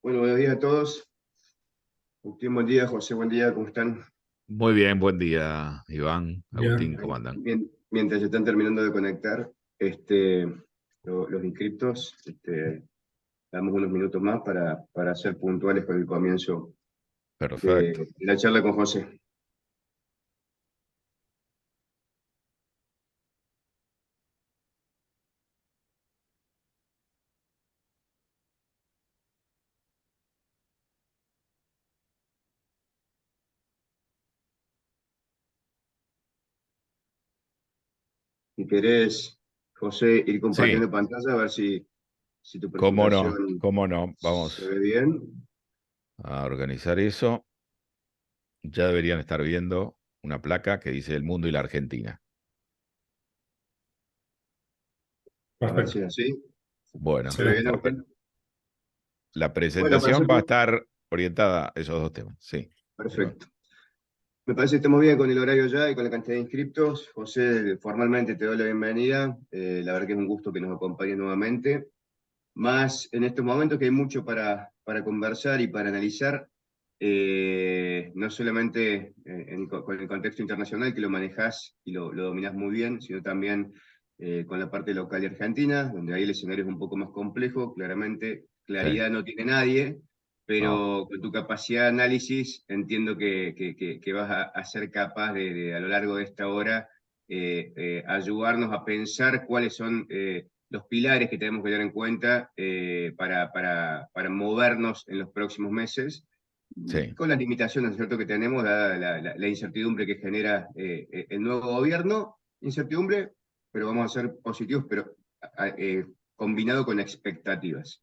Bueno, buenos días a todos. Agustín, buen día. José, buen día. ¿Cómo están? Muy bien, buen día, Iván, Ya. Agustín, ¿cómo andan? Mientras se están terminando de conectar los inscriptos, damos unos minutos más para ser puntuales con el comienzo Perfecto. de la charla con José. Si querés, José, ir Sí, compartiendo pantalla, a ver si tu cómo no, presentación cómo no. se Vamos ve bien. a organizar eso. Ya deberían estar viendo una placa que dice el mundo y la Argentina. A ver si Perfecto. es así. ¿Se Bueno, ve Excelente. bien, Agustín? la Bueno, para presentación hacer va a estar orientada a esos dos temas. Sí, Iván. perfecto. Me parece que estamos bien con el horario ya y con la cantidad de inscriptos. José, formalmente te doy la bienvenida. La verdad que es un gusto que nos acompañes nuevamente. Más en estos momentos que hay mucho para conversar y para analizar, no solamente con el contexto internacional que lo manejás y lo dominás muy bien, sino también con la parte local de Argentina, donde ahí el escenario es un poco más complejo. Claramente, Sí, claridad no tiene nadie, no, pero con tu capacidad de análisis entiendo que vas a ser capaz a lo largo de esta hora, ayudarnos a pensar cuáles son los pilares que tenemos que tener en cuenta para movernos en los próximos meses, sí, con las limitaciones, ¿no es cierto?, que tenemos, dada la incertidumbre que genera el nuevo gobierno. Incertidumbre, pero vamos a ser positivos, pero combinado con expectativas.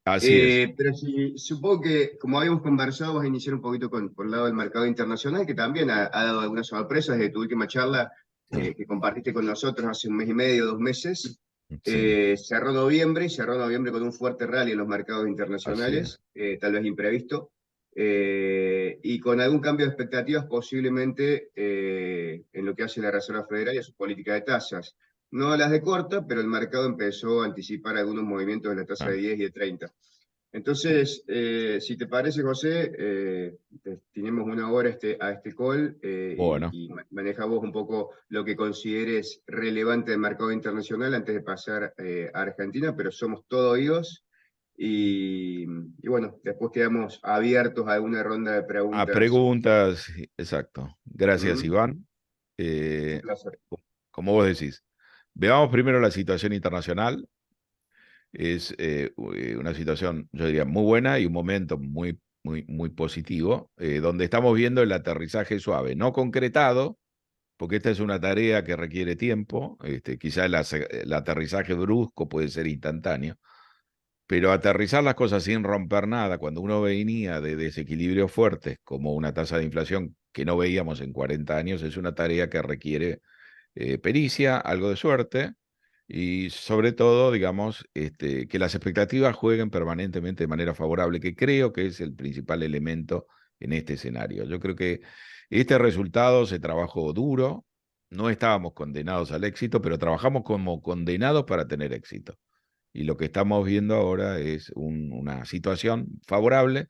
así es. Pero supongo que, como habíamos conversado, vas a iniciar un poquito por el lado del mercado internacional, que también ha dado algunas sorpresas de tu última charla que compartiste con nosotros hace un mes y medio, 2 meses. Sí, Cerró noviembre con un fuerte rally en los mercados así es. internacionales, tal vez imprevisto, y con algún cambio de expectativas posiblemente en lo que hace la Reserva Federal y a su política de tasas. No las de corta, pero el mercado empezó a anticipar algunos movimientos de la tasa Ah, de 10 y de 30. Entonces, si te parece, José, tenemos una hora a este call, bueno, y maneja vos un poco lo que consideres relevante del mercado internacional antes de pasar a Argentina, pero somos todo oídos. Y bueno, después quedamos abiertos a alguna ronda de a preguntas. preguntas, exacto. Gracias, ¿Mm? Iván. Un Eh, placer. Como vos decís, veamos primero la situación internacional. Es una situación, yo diría, muy buena y un momento muy, muy, muy positivo, donde estamos viendo el aterrizaje suave, no concretado, porque esta es una tarea que requiere tiempo, quizá el aterrizaje brusco puede ser instantáneo, pero aterrizar las cosas sin romper nada, cuando uno venía de desequilibrios fuertes, como una tasa de inflación que no veíamos en 40 años, es una tarea que requiere pericia, algo de suerte y sobre todo, digamos, que las expectativas jueguen permanentemente de manera favorable, que creo que es el principal elemento en este escenario. Yo creo que este resultado se trabajó duro, no estábamos condenados al éxito, pero trabajamos como condenados para tener éxito. Y lo que estamos viendo ahora es una situación favorable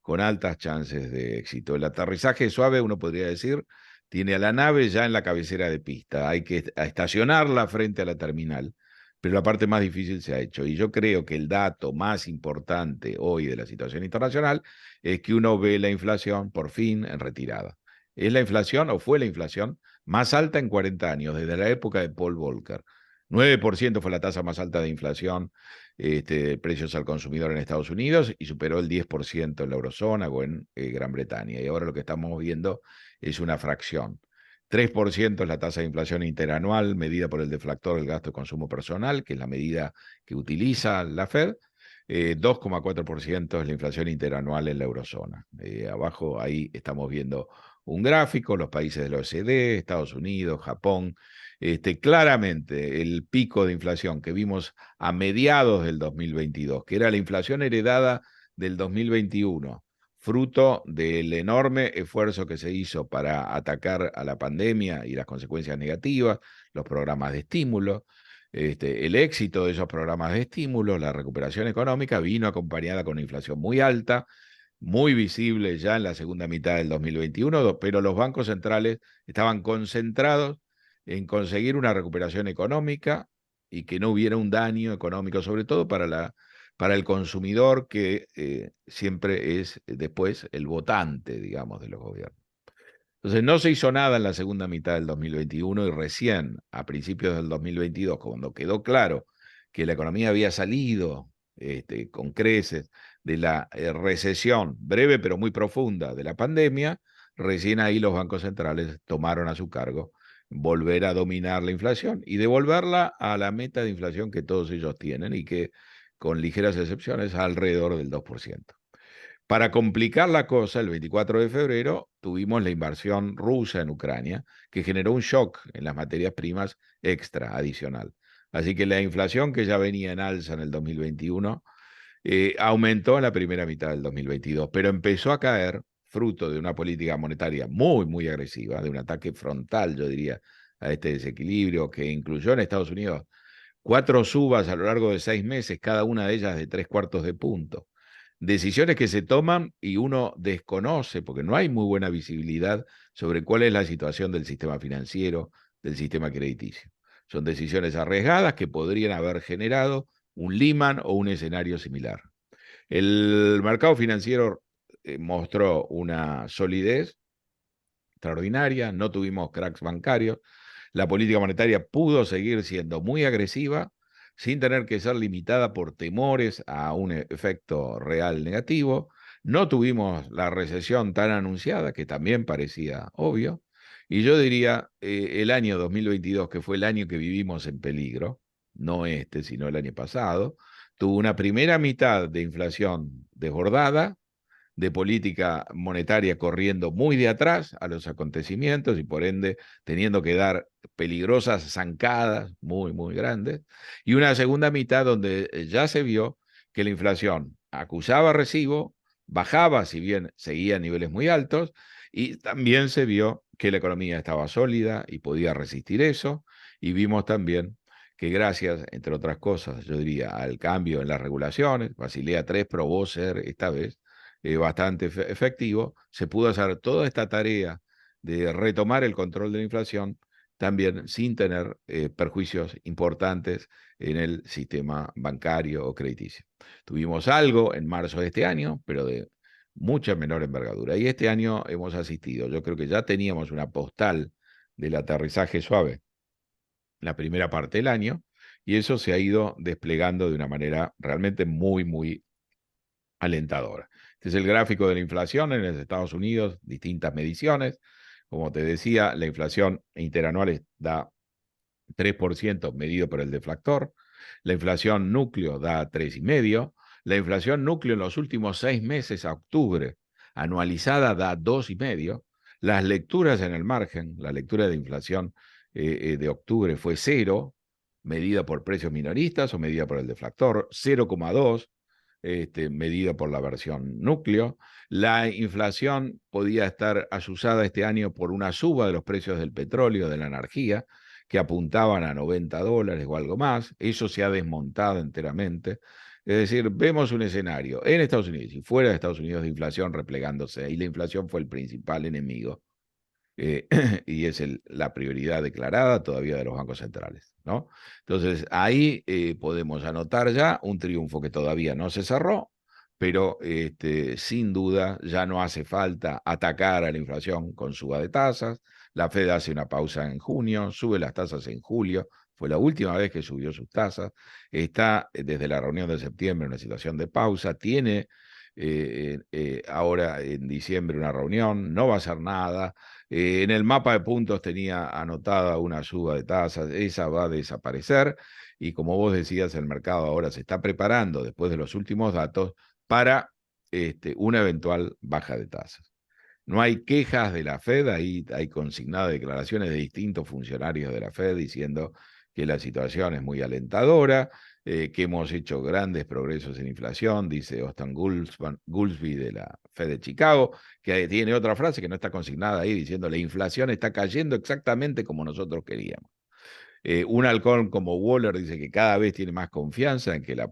con altas chances de éxito. El aterrizaje suave, uno podría decir, tiene a la nave ya en la cabecera de pista. Hay que estacionarla frente a la terminal, pero la parte más difícil se ha hecho. Y yo creo que el dato más importante hoy de la situación internacional es que uno ve la inflación por fin en retirada. Es la inflación o fue la inflación más alta en 40 años, desde la época de Paul Volcker. 9% fue la tasa más alta de inflación de precios al consumidor en Estados Unidos y superó el 10% en la eurozona o en Gran Bretaña. Y ahora lo que estamos viendo es una fracción. 3% es la tasa de inflación interanual medida por el deflactor del gasto de consumo personal, que es la medida que utiliza la Fed. 2,4% es la inflación interanual en la eurozona. Abajo ahí estamos viendo un gráfico, los países de la OECD, Estados Unidos, Japón. Claramente el pico de inflación que vimos a mediados del 2022, que era la inflación heredada del 2021, fruto del enorme esfuerzo que se hizo para atacar a la pandemia y las consecuencias negativas, los programas de estímulo. El éxito de esos programas de estímulo, la recuperación económica, vino acompañada con una inflación muy alta, muy visible ya en la segunda mitad del 2021, pero los bancos centrales estaban concentrados en conseguir una recuperación económica y que no hubiera un daño económico, sobre todo para el consumidor, que siempre es después el votante, digamos, de los gobiernos. Entonces no se hizo nada en la segunda mitad del 2021 y recién a principios del 2022, cuando quedó claro que la economía había salido con creces de la recesión breve pero muy profunda de la pandemia, recién ahí los bancos centrales tomaron a su cargo volver a dominar la inflación y devolverla a la meta de inflación que todos ellos tienen y que, con ligeras excepciones, alrededor del 2%. Para complicar la cosa, el 24 de febrero tuvimos la invasión rusa en Ucrania, que generó un shock en las materias primas extra, adicional. Así que la inflación, que ya venía en alza en el 2021, aumentó en la primera mitad del 2022, pero empezó a caer fruto de una política monetaria muy, muy agresiva, de un ataque frontal, yo diría, a este desequilibrio, que incluyó en Estados Unidos 4 subas a lo largo de 6 meses, cada una de ellas de 3/4 de punto. Decisiones que se toman y uno desconoce, porque no hay muy buena visibilidad sobre cuál es la situación del sistema financiero, del sistema crediticio. Son decisiones arriesgadas que podrían haber generado un Lehman o un escenario similar. El mercado financiero mostró una solidez extraordinaria, no tuvimos cracks bancarios, la política monetaria pudo seguir siendo muy agresiva sin tener que ser limitada por temores a un efecto real negativo. No tuvimos la recesión tan anunciada, que también parecía obvio. Y yo diría, el año 2022, que fue el año que vivimos en peligro, no este, sino el año pasado, tuvo una primera mitad de inflación desbordada, de política monetaria corriendo muy de atrás a los acontecimientos y por ende teniendo que dar peligrosas zancadas muy, muy grandes, y una segunda mitad donde ya se vio que la inflación acusaba recibo, bajaba, si bien seguía a niveles muy altos, y también se vio que la economía estaba sólida y podía resistir eso, y vimos también que gracias, entre otras cosas, yo diría, al cambio en las regulaciones, Basilea III probó ser esta vez bastante efectivo, se pudo hacer toda esta tarea de retomar el control de la inflación también sin tener perjuicios importantes en el sistema bancario o crediticio. Tuvimos algo en marzo de este año, pero de mucha menor envergadura. Y este año hemos asistido, yo creo que ya teníamos una postal del aterrizaje suave la primera parte del año, y eso se ha ido desplegando de una manera realmente muy, muy alentadora. Este es el gráfico de la inflación en los Estados Unidos, distintas mediciones. Como te decía, la inflación interanual da 3% medido por el deflactor. La inflación núcleo da 3,5%. La inflación núcleo en los últimos 6 meses a octubre anualizada da 2,5%. Las lecturas en el margen, la lectura de inflación de octubre fue 0, medida por precios minoristas o medida por el deflactor, 0,2, medida por la versión núcleo. La inflación podía estar azuzada este año por una suba de los precios del petróleo, de la energía, que apuntaban a $90 o algo más. Eso se ha desmontado enteramente. Es decir, vemos un escenario en Estados Unidos y fuera de Estados Unidos de inflación replegándose, y la inflación fue el principal enemigo eh, y es la prioridad declarada todavía de los bancos centrales, ¿no? Entonces, ahí podemos anotar ya un triunfo que todavía no se cerró, pero sin duda ya no hace falta atacar a la inflación con suba de tasas. La Fed hace una pausa en junio, sube las tasas en julio, fue la última vez que subió sus tasas, está desde la reunión de septiembre en una situación de pausa, tiene ahora en diciembre una reunión, no va a hacer nada. En el mapa de puntos tenía anotada una suba de tasas, esa va a desaparecer y, como vos decías, el mercado ahora se está preparando, después de los últimos datos, para una eventual baja de tasas. No hay quejas de la Fed, ahí hay consignadas declaraciones de distintos funcionarios de la Fed diciendo que la situación es muy alentadora, que hemos hecho grandes progresos en inflación, dice Austin Goolsbee de la Fed de Chicago, que tiene otra frase que no está consignada ahí, diciendo la inflación está cayendo exactamente como nosotros queríamos. Un halcón como Waller dice que cada vez tiene más confianza en que la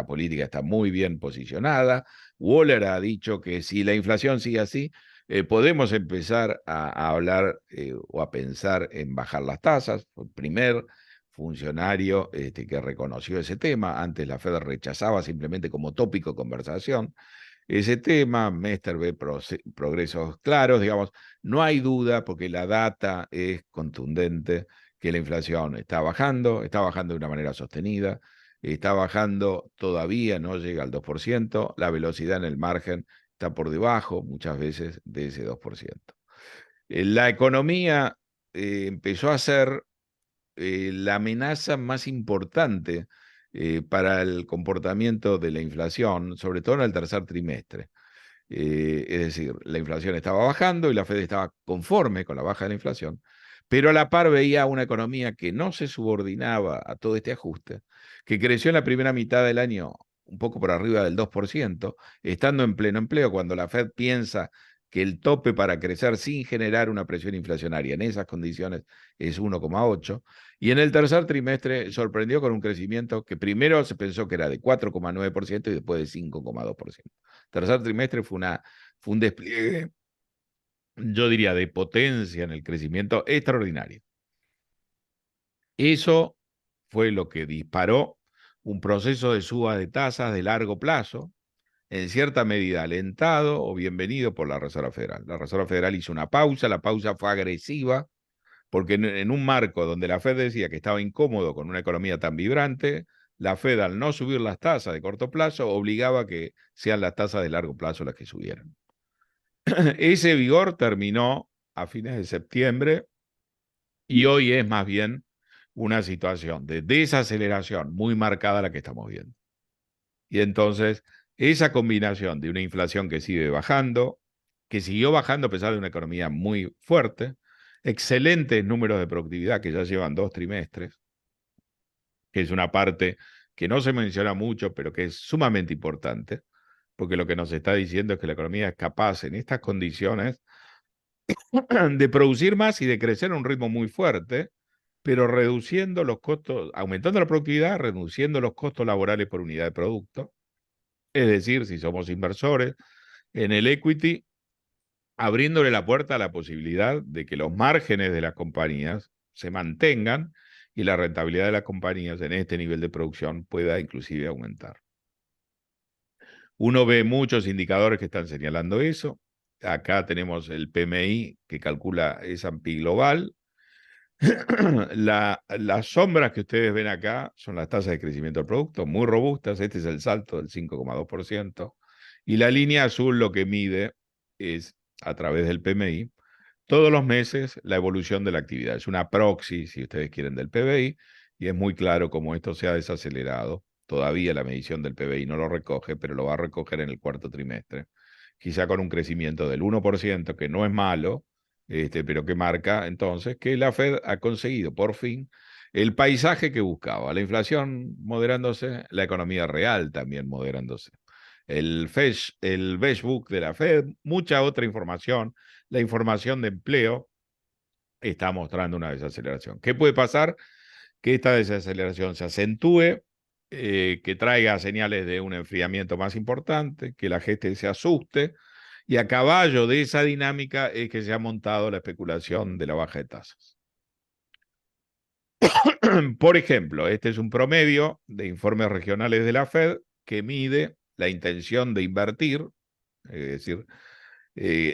política está muy bien posicionada. Waller ha dicho que si la inflación sigue así, podemos empezar a hablar o a pensar en bajar las tasas. Fue el primer funcionario que reconoció ese tema. Antes la Fed rechazaba simplemente como tópico de conversación ese tema. Mester ve progresos claros, digamos, no hay duda porque la data es contundente que la inflación está bajando de una manera sostenida, está bajando todavía, no llega al 2%, la velocidad en el margen está por debajo muchas veces de ese 2%. La economía empezó a ser la amenaza más importante para el comportamiento de la inflación, sobre todo en el tercer trimestre. Es decir, la inflación estaba bajando y la Fed estaba conforme con la baja de la inflación, pero a la par veía una economía que no se subordinaba a todo este ajuste, que creció en la primera mitad del año un poco por arriba del 2%, estando en pleno empleo, cuando la Fed piensa que el tope para crecer sin generar una presión inflacionaria en esas condiciones es 1,8, y en el tercer trimestre sorprendió con un crecimiento que primero se pensó que era de 4,9% y después de 5,2%. Tercer trimestre fue un despliegue, yo diría, de potencia en el crecimiento extraordinario. Eso fue lo que disparó un proceso de suba de tasas de largo plazo, en cierta medida alentado o bienvenido por la Reserva Federal. La Reserva Federal hizo una pausa, la pausa fue agresiva, porque en un marco donde la Fed decía que estaba incómodo con una economía tan vibrante, la Fed, al no subir las tasas de corto plazo, obligaba a que sean las tasas de largo plazo las que subieran. Ese vigor terminó a fines de septiembre y hoy es más bien una situación de desaceleración muy marcada la que estamos viendo. Y entonces, esa combinación de una inflación que sigue bajando, que siguió bajando a pesar de una economía muy fuerte, excelentes números de productividad que ya llevan 2 trimestres, que es una parte que no se menciona mucho, pero que es sumamente importante, porque lo que nos está diciendo es que la economía es capaz en estas condiciones de producir más y de crecer a un ritmo muy fuerte, pero reduciendo los costos, aumentando la productividad, reduciendo los costos laborales por unidad de producto. Es decir, si somos inversores en el equity, abriéndole la puerta a la posibilidad de que los márgenes de las compañías se mantengan y la rentabilidad de las compañías en este nivel de producción pueda inclusive aumentar. Uno ve muchos indicadores que están señalando eso. Acá tenemos el PMI que calcula S&P Global. Las sombras que ustedes ven acá son las tasas de crecimiento del producto, muy robustas. Este es el salto del 5,2%. Y la línea azul lo que mide es, a través del PMI, todos los meses la evolución de la actividad. Es una proxy, si ustedes quieren, del PBI, y es muy claro cómo esto se ha desacelerado. Todavía la medición del PBI no lo recoge, pero lo va a recoger en el cuarto trimestre. Quizá con un crecimiento del 1%, que no es malo, pero que marca entonces que la Fed ha conseguido por fin el paisaje que buscaba. La inflación moderándose, la economía real también moderándose. El Beige Book de la Fed, mucha otra información. La información de empleo está mostrando una desaceleración. ¿Qué puede pasar? Que esta desaceleración se acentúe, que traiga señales de un enfriamiento más importante, que la gente se asuste, y a caballo de esa dinámica es que se ha montado la especulación de la baja de tasas. Por ejemplo, este es un promedio de informes regionales de la Fed que mide la intención de invertir, es decir,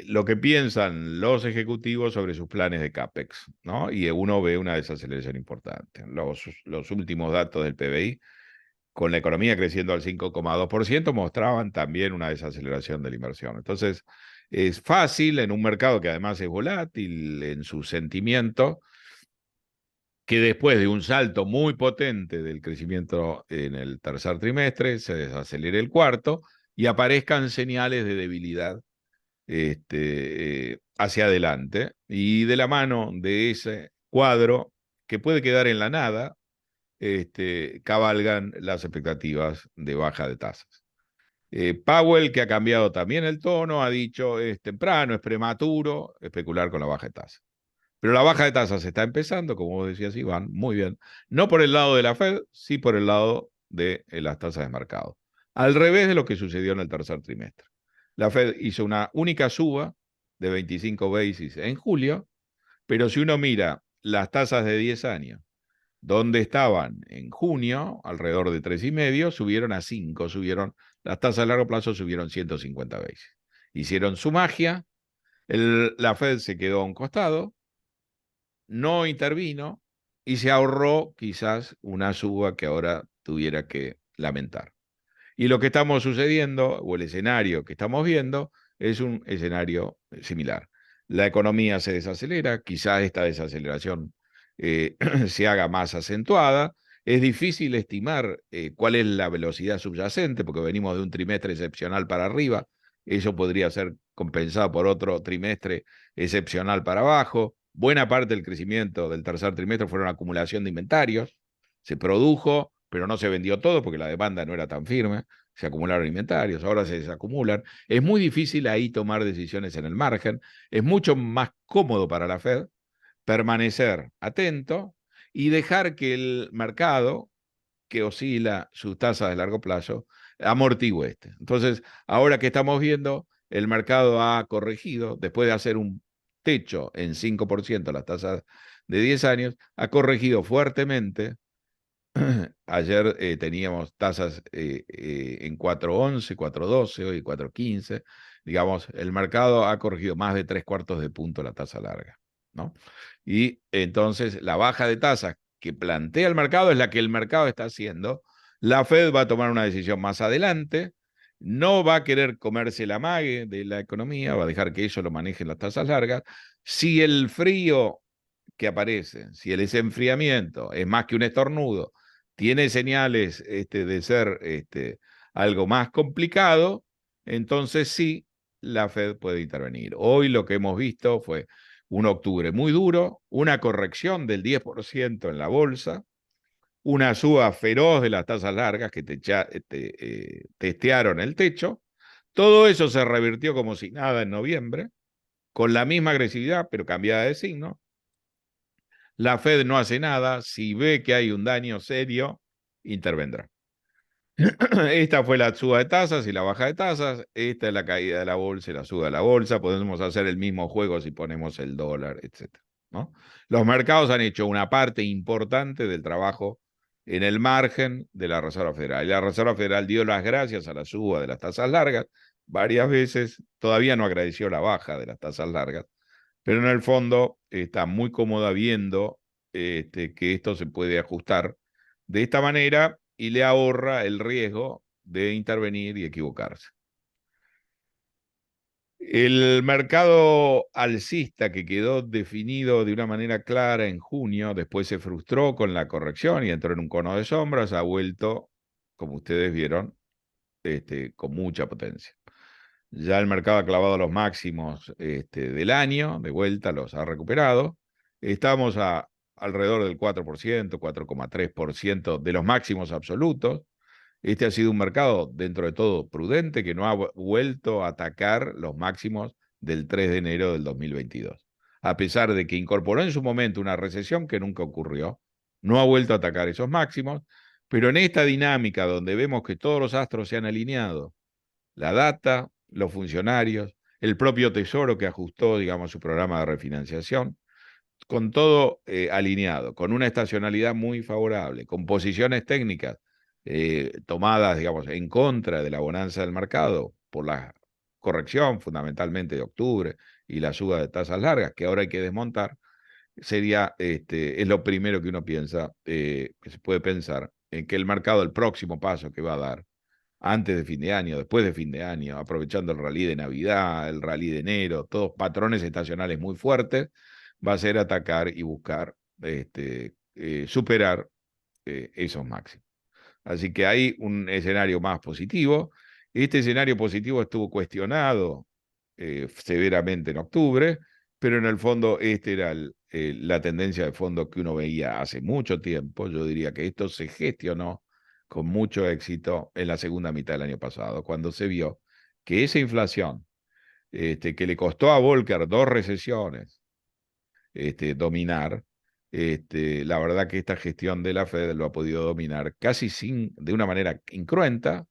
lo que piensan los ejecutivos sobre sus planes de CAPEX, ¿no? Y uno ve una desaceleración importante. Los últimos datos del PBI, con la economía creciendo al 5,2%, mostraban también una desaceleración de la inversión. Entonces, es fácil en un mercado que además es volátil en su sentimiento, que después de un salto muy potente del crecimiento en el tercer trimestre, se desacelere el cuarto y aparezcan señales de debilidad hacia adelante. Y de la mano de ese cuadro, que puede quedar en la nada, cabalgan las expectativas de baja de tasas. Powell, que ha cambiado también el tono, ha dicho es temprano, es prematuro especular con la baja de tasas. Pero la baja de tasas está empezando, como vos decías, Iván, muy bien. No por el lado de la Fed, sí por el lado de las tasas de mercado. Al revés de lo que sucedió en el tercer trimestre. La Fed hizo una única suba de 25 basis en julio, pero si uno mira las tasas de 10 años, donde estaban en junio, alrededor de 3,5, subieron a 5, las tasas a largo plazo subieron 150 basis. Hicieron su magia, la Fed se quedó a un costado, no intervino y se ahorró quizás una suba que ahora tuviera que lamentar. Y lo que estamos sucediendo, o el escenario que estamos viendo, es un escenario similar. La economía se desacelera, quizás esta desaceleración se haga más acentuada. Es difícil estimar cuál es la velocidad subyacente, porque venimos de un trimestre excepcional para arriba. Eso podría ser compensado por otro trimestre excepcional para abajo. Buena parte del crecimiento del tercer trimestre fueron acumulación de inventarios. Se produjo, pero no se vendió todo porque la demanda no era tan firme. Se acumularon inventarios, ahora se desacumulan. Es muy difícil ahí tomar decisiones en el margen. Es mucho más cómodo para la Fed permanecer atento y dejar que el mercado, que oscila sus tasas de largo plazo, amortigüe este. Entonces, ahora que estamos viendo, el mercado ha corregido, después de hacer un techo en 5% las tasas de 10 años, ha corregido fuertemente. Ayer teníamos tasas en 4,11, 4,12, hoy 4,15. Digamos, el mercado ha corregido más de 3/4 de punto la tasa larga, ¿no? Y entonces la baja de tasas que plantea el mercado es la que el mercado está haciendo. La Fed va a tomar una decisión más adelante, no va a querer comerse la mague de la economía, va a dejar que ellos lo manejen las tasas largas. Si el frío que aparece, si el desenfriamiento es más que un estornudo, tiene señales de ser algo más complicado, entonces sí, la Fed puede intervenir. Hoy lo que hemos visto fue un octubre muy duro, una corrección del 10% en la bolsa, una suba feroz de las tasas largas que testearon el techo. Todo eso se revirtió como si nada en noviembre, con la misma agresividad, pero cambiada de signo. La Fed no hace nada, si ve que hay un daño serio, intervendrá. Esta fue la suba de tasas y la baja de tasas, esta es la caída de la bolsa y la suba de la bolsa, podemos hacer el mismo juego si ponemos el dólar, etc. ¿no? Los mercados han hecho una parte importante del trabajo en el margen de la Reserva Federal. Y la Reserva Federal dio las gracias a la suba de las tasas largas varias veces, todavía no agradeció la baja de las tasas largas, pero en el fondo está muy cómoda viendo que esto se puede ajustar de esta manera y le ahorra el riesgo de intervenir y equivocarse. El mercado alcista que quedó definido de una manera clara en junio, después se frustró con la corrección y entró en un cono de sombras, ha vuelto, como ustedes vieron, con mucha potencia. Ya el mercado ha clavado los máximos del año, de vuelta los ha recuperado. Estamos alrededor del 4%, 4,3% de los máximos absolutos. Este ha sido un mercado, dentro de todo, prudente, que no ha vuelto a atacar los máximos del 3 de enero del 2022. A pesar de que incorporó en su momento una recesión que nunca ocurrió, no ha vuelto a atacar esos máximos, pero en esta dinámica donde vemos que todos los astros se han alineado, la data, los funcionarios, el propio Tesoro que ajustó, digamos, su programa de refinanciación, con todo alineado, con una estacionalidad muy favorable, con posiciones técnicas tomadas, digamos, en contra de la bonanza del mercado por la corrección fundamentalmente de octubre y la suba de tasas largas, que ahora hay que desmontar, es lo primero que uno piensa, que se puede pensar, en que el mercado, el próximo paso que va a dar, antes de fin de año, después de fin de año, aprovechando el rally de Navidad, el rally de enero, todos patrones estacionales muy fuertes, va a ser atacar y buscar superar esos máximos. Así que hay un escenario más positivo. Este escenario positivo estuvo cuestionado severamente en octubre, pero en el fondo era la tendencia de fondo que uno veía hace mucho tiempo. Yo diría que esto se gestionó con mucho éxito en la segunda mitad del año pasado, cuando se vio que esa inflación que le costó a Volcker 2 recesiones, dominar. La verdad que esta gestión de la Fed lo ha podido dominar casi de una manera incruenta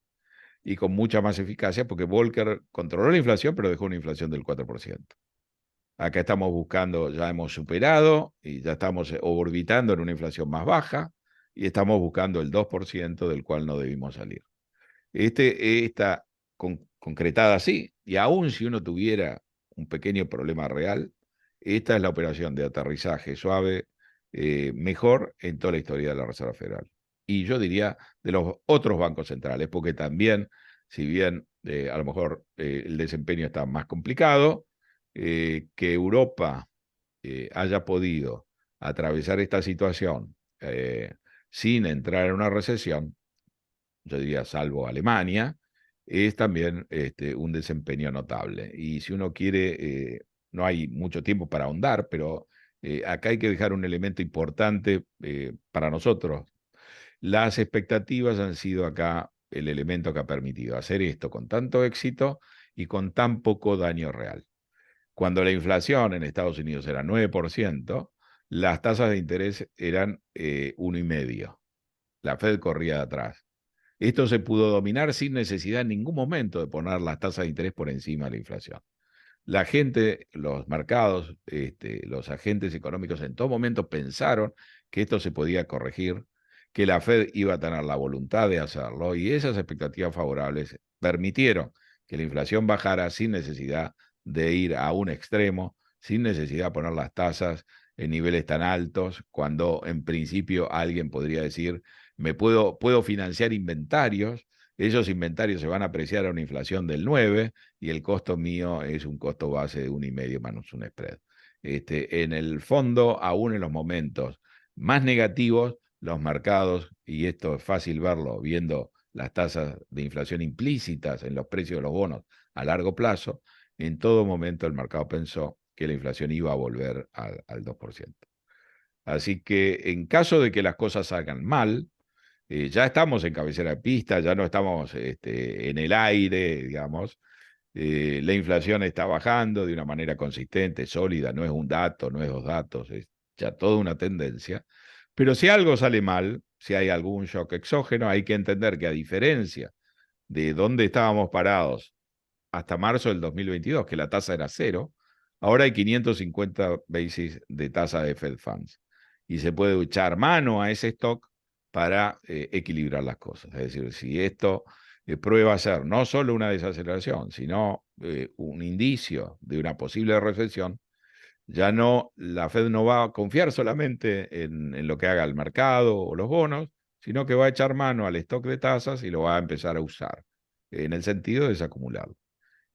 y con mucha más eficacia, porque Volcker controló la inflación, pero dejó una inflación del 4%. Acá estamos buscando, ya hemos superado y ya estamos orbitando en una inflación más baja y estamos buscando el 2% del cual no debimos salir. Está concretada así, y aún si uno tuviera un pequeño problema real, esta es la operación de aterrizaje suave mejor en toda la historia de la Reserva Federal. Y yo diría de los otros bancos centrales, porque también, si bien a lo mejor el desempeño está más complicado, que Europa haya podido atravesar esta situación sin entrar en una recesión, yo diría salvo Alemania, es también un desempeño notable. Y si uno quiere, no hay mucho tiempo para ahondar, pero acá hay que dejar un elemento importante para nosotros. Las expectativas han sido acá el elemento que ha permitido hacer esto con tanto éxito y con tan poco daño real. Cuando la inflación en Estados Unidos era 9%, las tasas de interés eran 1,5%. La Fed corría de atrás. Esto se pudo dominar sin necesidad en ningún momento de poner las tasas de interés por encima de la inflación. La gente, los mercados, los agentes económicos en todo momento pensaron que esto se podía corregir, que la Fed iba a tener la voluntad de hacerlo y esas expectativas favorables permitieron que la inflación bajara sin necesidad de ir a un extremo, sin necesidad de poner las tasas en niveles tan altos, cuando en principio alguien podría decir, puedo financiar inventarios, esos inventarios se van a apreciar a una inflación del 9 y el costo mío es un costo base de 1,5 menos un spread. En el fondo, aún en los momentos más negativos, los mercados, y esto es fácil verlo viendo las tasas de inflación implícitas en los precios de los bonos a largo plazo, en todo momento el mercado pensó que la inflación iba a volver al 2%. Así que en caso de que las cosas salgan mal, ya estamos en cabecera de pista, ya no estamos en el aire, digamos. La inflación está bajando de una manera consistente, sólida, no es un dato, no es dos datos, es ya toda una tendencia. Pero si algo sale mal, si hay algún shock exógeno, hay que entender que a diferencia de dónde estábamos parados hasta marzo del 2022, que la tasa era cero, ahora hay 550 basis de tasa de Fed Funds. Y se puede echar mano a ese stock para equilibrar las cosas. Es decir, si esto prueba a ser no solo una desaceleración, sino un indicio de una posible recesión, ya no, la Fed no va a confiar solamente en lo que haga el mercado o los bonos, sino que va a echar mano al stock de tasas y lo va a empezar a usar, en el sentido de desacumularlo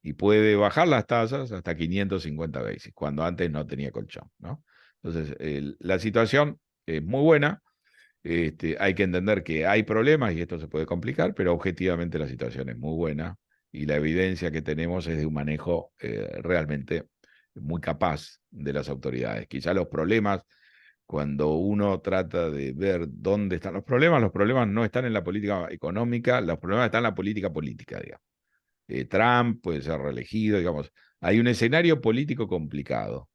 y puede bajar las tasas hasta 550 basis, cuando antes no tenía colchón, ¿no? Entonces, la situación es muy buena, hay que entender que hay problemas y esto se puede complicar, pero objetivamente la situación es muy buena y la evidencia que tenemos es de un manejo realmente muy capaz de las autoridades. Quizá los problemas, cuando uno trata de ver dónde están los problemas no están en la política económica, los problemas están en la política política, digamos. Trump puede ser reelegido, digamos. Hay un escenario político complicado,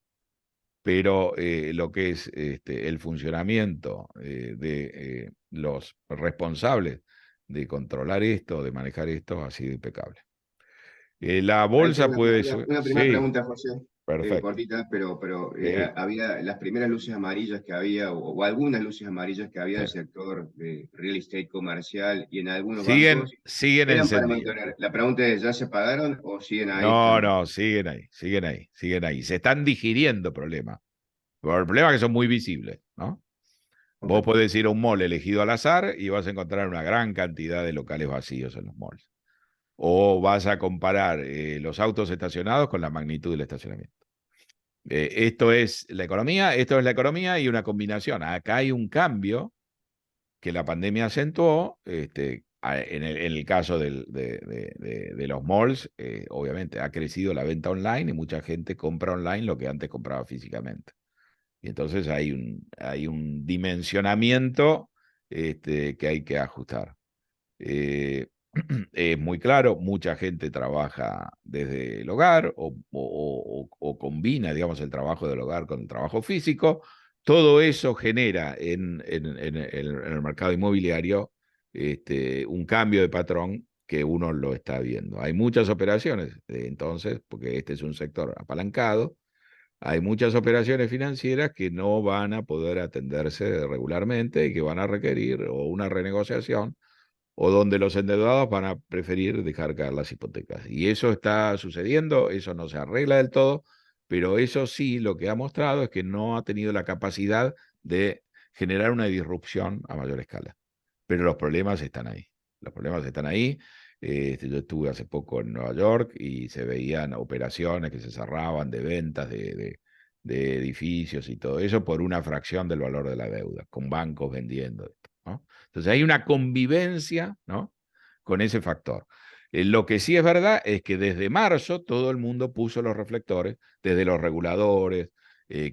pero lo que es el funcionamiento de los responsables de controlar esto, de manejar esto, ha sido impecable. La Ahí tengo bolsa puede ser, una primera sí, pregunta, José, perfecto. cortita, pero Sí, había las primeras luces amarillas que había, o algunas luces amarillas que había sí. del sector de real estate comercial y en algunos bancos Siguen eran para encendidas. monitorear. La pregunta es, ¿ya se pagaron o siguen ahí No, también? no, siguen ahí, siguen ahí, siguen ahí. Se están digiriendo problemas. Pero el problema es que son muy visibles, ¿no? Ok. Vos podés ir a un mall elegido al azar y vas a encontrar una gran cantidad de locales vacíos en los malls. O vas a comparar los autos estacionados con la magnitud del estacionamiento. Esto es la economía y una combinación. Acá hay un cambio que la pandemia acentuó, en el caso de los malls, obviamente ha crecido la venta online y mucha gente compra online lo que antes compraba físicamente. Y entonces hay un dimensionamiento que hay que ajustar. Eh, Es muy claro, mucha gente trabaja desde el hogar o combina, digamos, el trabajo del hogar con el trabajo físico. Todo eso genera en el mercado inmobiliario un cambio de patrón que uno lo está viendo. Hay muchas operaciones, entonces, porque este es un sector apalancado, hay muchas operaciones financieras que no van a poder atenderse regularmente y que van a requerir o una renegociación o donde los endeudados van a preferir dejar caer las hipotecas. Y eso está sucediendo, eso no se arregla del todo, pero eso sí lo que ha mostrado es que no ha tenido la capacidad de generar una disrupción a mayor escala. Pero los problemas están ahí. Los problemas están ahí. Yo estuve hace poco en Nueva York y se veían operaciones que se cerraban de ventas de edificios y todo eso por una fracción del valor de la deuda, con bancos vendiendo esto, ¿no? Entonces hay una convivencia, ¿no?, con ese factor. Lo que sí es verdad es que desde marzo todo el mundo puso los reflectores, desde los reguladores,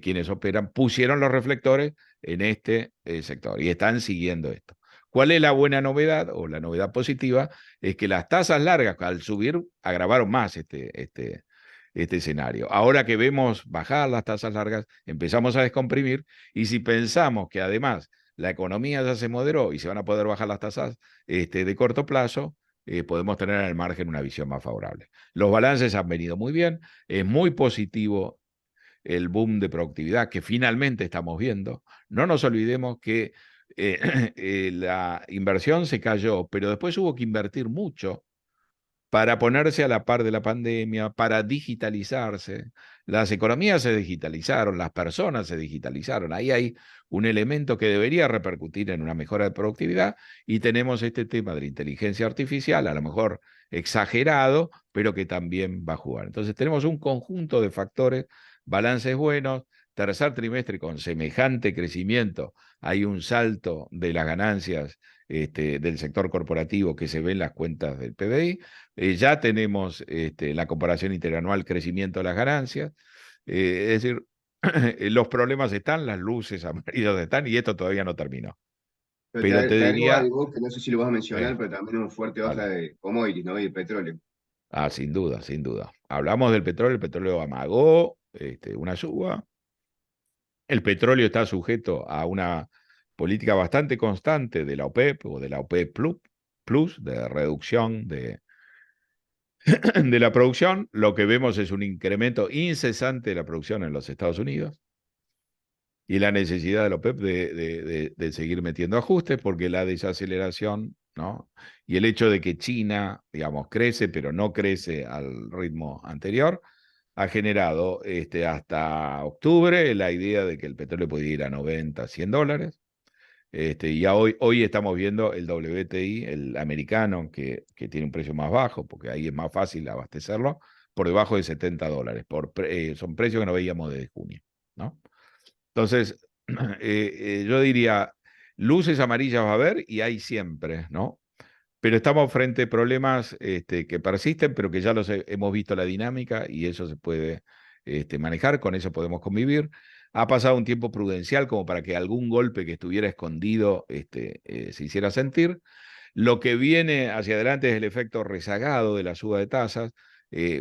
quienes operan, pusieron los reflectores en este sector y están siguiendo esto. ¿Cuál es la buena novedad o la novedad positiva? Es que las tasas largas al subir agravaron más este escenario. Ahora que vemos bajar las tasas largas, empezamos a descomprimir y si pensamos que además la economía ya se moderó y se van a poder bajar las tasas de corto plazo, podemos tener en el margen una visión más favorable. Los balances han venido muy bien, es muy positivo el boom de productividad que finalmente estamos viendo. No nos olvidemos que la inversión se cayó, pero después hubo que invertir mucho para ponerse a la par de la pandemia, para digitalizarse. Las economías se digitalizaron, las personas se digitalizaron. Ahí hay un elemento que debería repercutir en una mejora de productividad y tenemos este tema de la inteligencia artificial, a lo mejor exagerado, pero que también va a jugar. Entonces tenemos un conjunto de factores, balances buenos, tercer trimestre con semejante crecimiento, hay un salto de las ganancias del sector corporativo que se ve en las cuentas del PBI. Ya tenemos la comparación interanual, crecimiento de las ganancias. Es decir, los problemas están, las luces amarillas están y esto todavía no terminó. Pero Pero te te agrego diría, algo que no sé si lo vas a mencionar, eh, pero también una fuerte baja vale. de commodities, ¿no? Y el petróleo. Sin duda, sin duda. Hablamos del petróleo, el petróleo amagó una suba. El petróleo está sujeto a una política bastante constante de la OPEP o de la OPEP Plus de reducción de la producción. Lo que vemos es un incremento incesante de la producción en los Estados Unidos y la necesidad de la OPEP de seguir metiendo ajustes porque la desaceleración, ¿no?, y el hecho de que China, digamos, crece, pero no crece al ritmo anterior, ha generado hasta octubre la idea de que el petróleo puede ir a 90, $100. Y ya hoy estamos viendo el WTI, el americano, que tiene un precio más bajo, porque ahí es más fácil abastecerlo, por debajo de $70. Son precios que no veíamos desde junio, ¿no? Entonces, yo diría, luces amarillas va a haber y hay siempre, ¿no? Pero estamos frente a problemas que persisten, pero que ya hemos visto la dinámica y eso se puede manejar, con eso podemos convivir. Ha pasado un tiempo prudencial como para que algún golpe que estuviera escondido se hiciera sentir. Lo que viene hacia adelante es el efecto rezagado de la suba de tasas.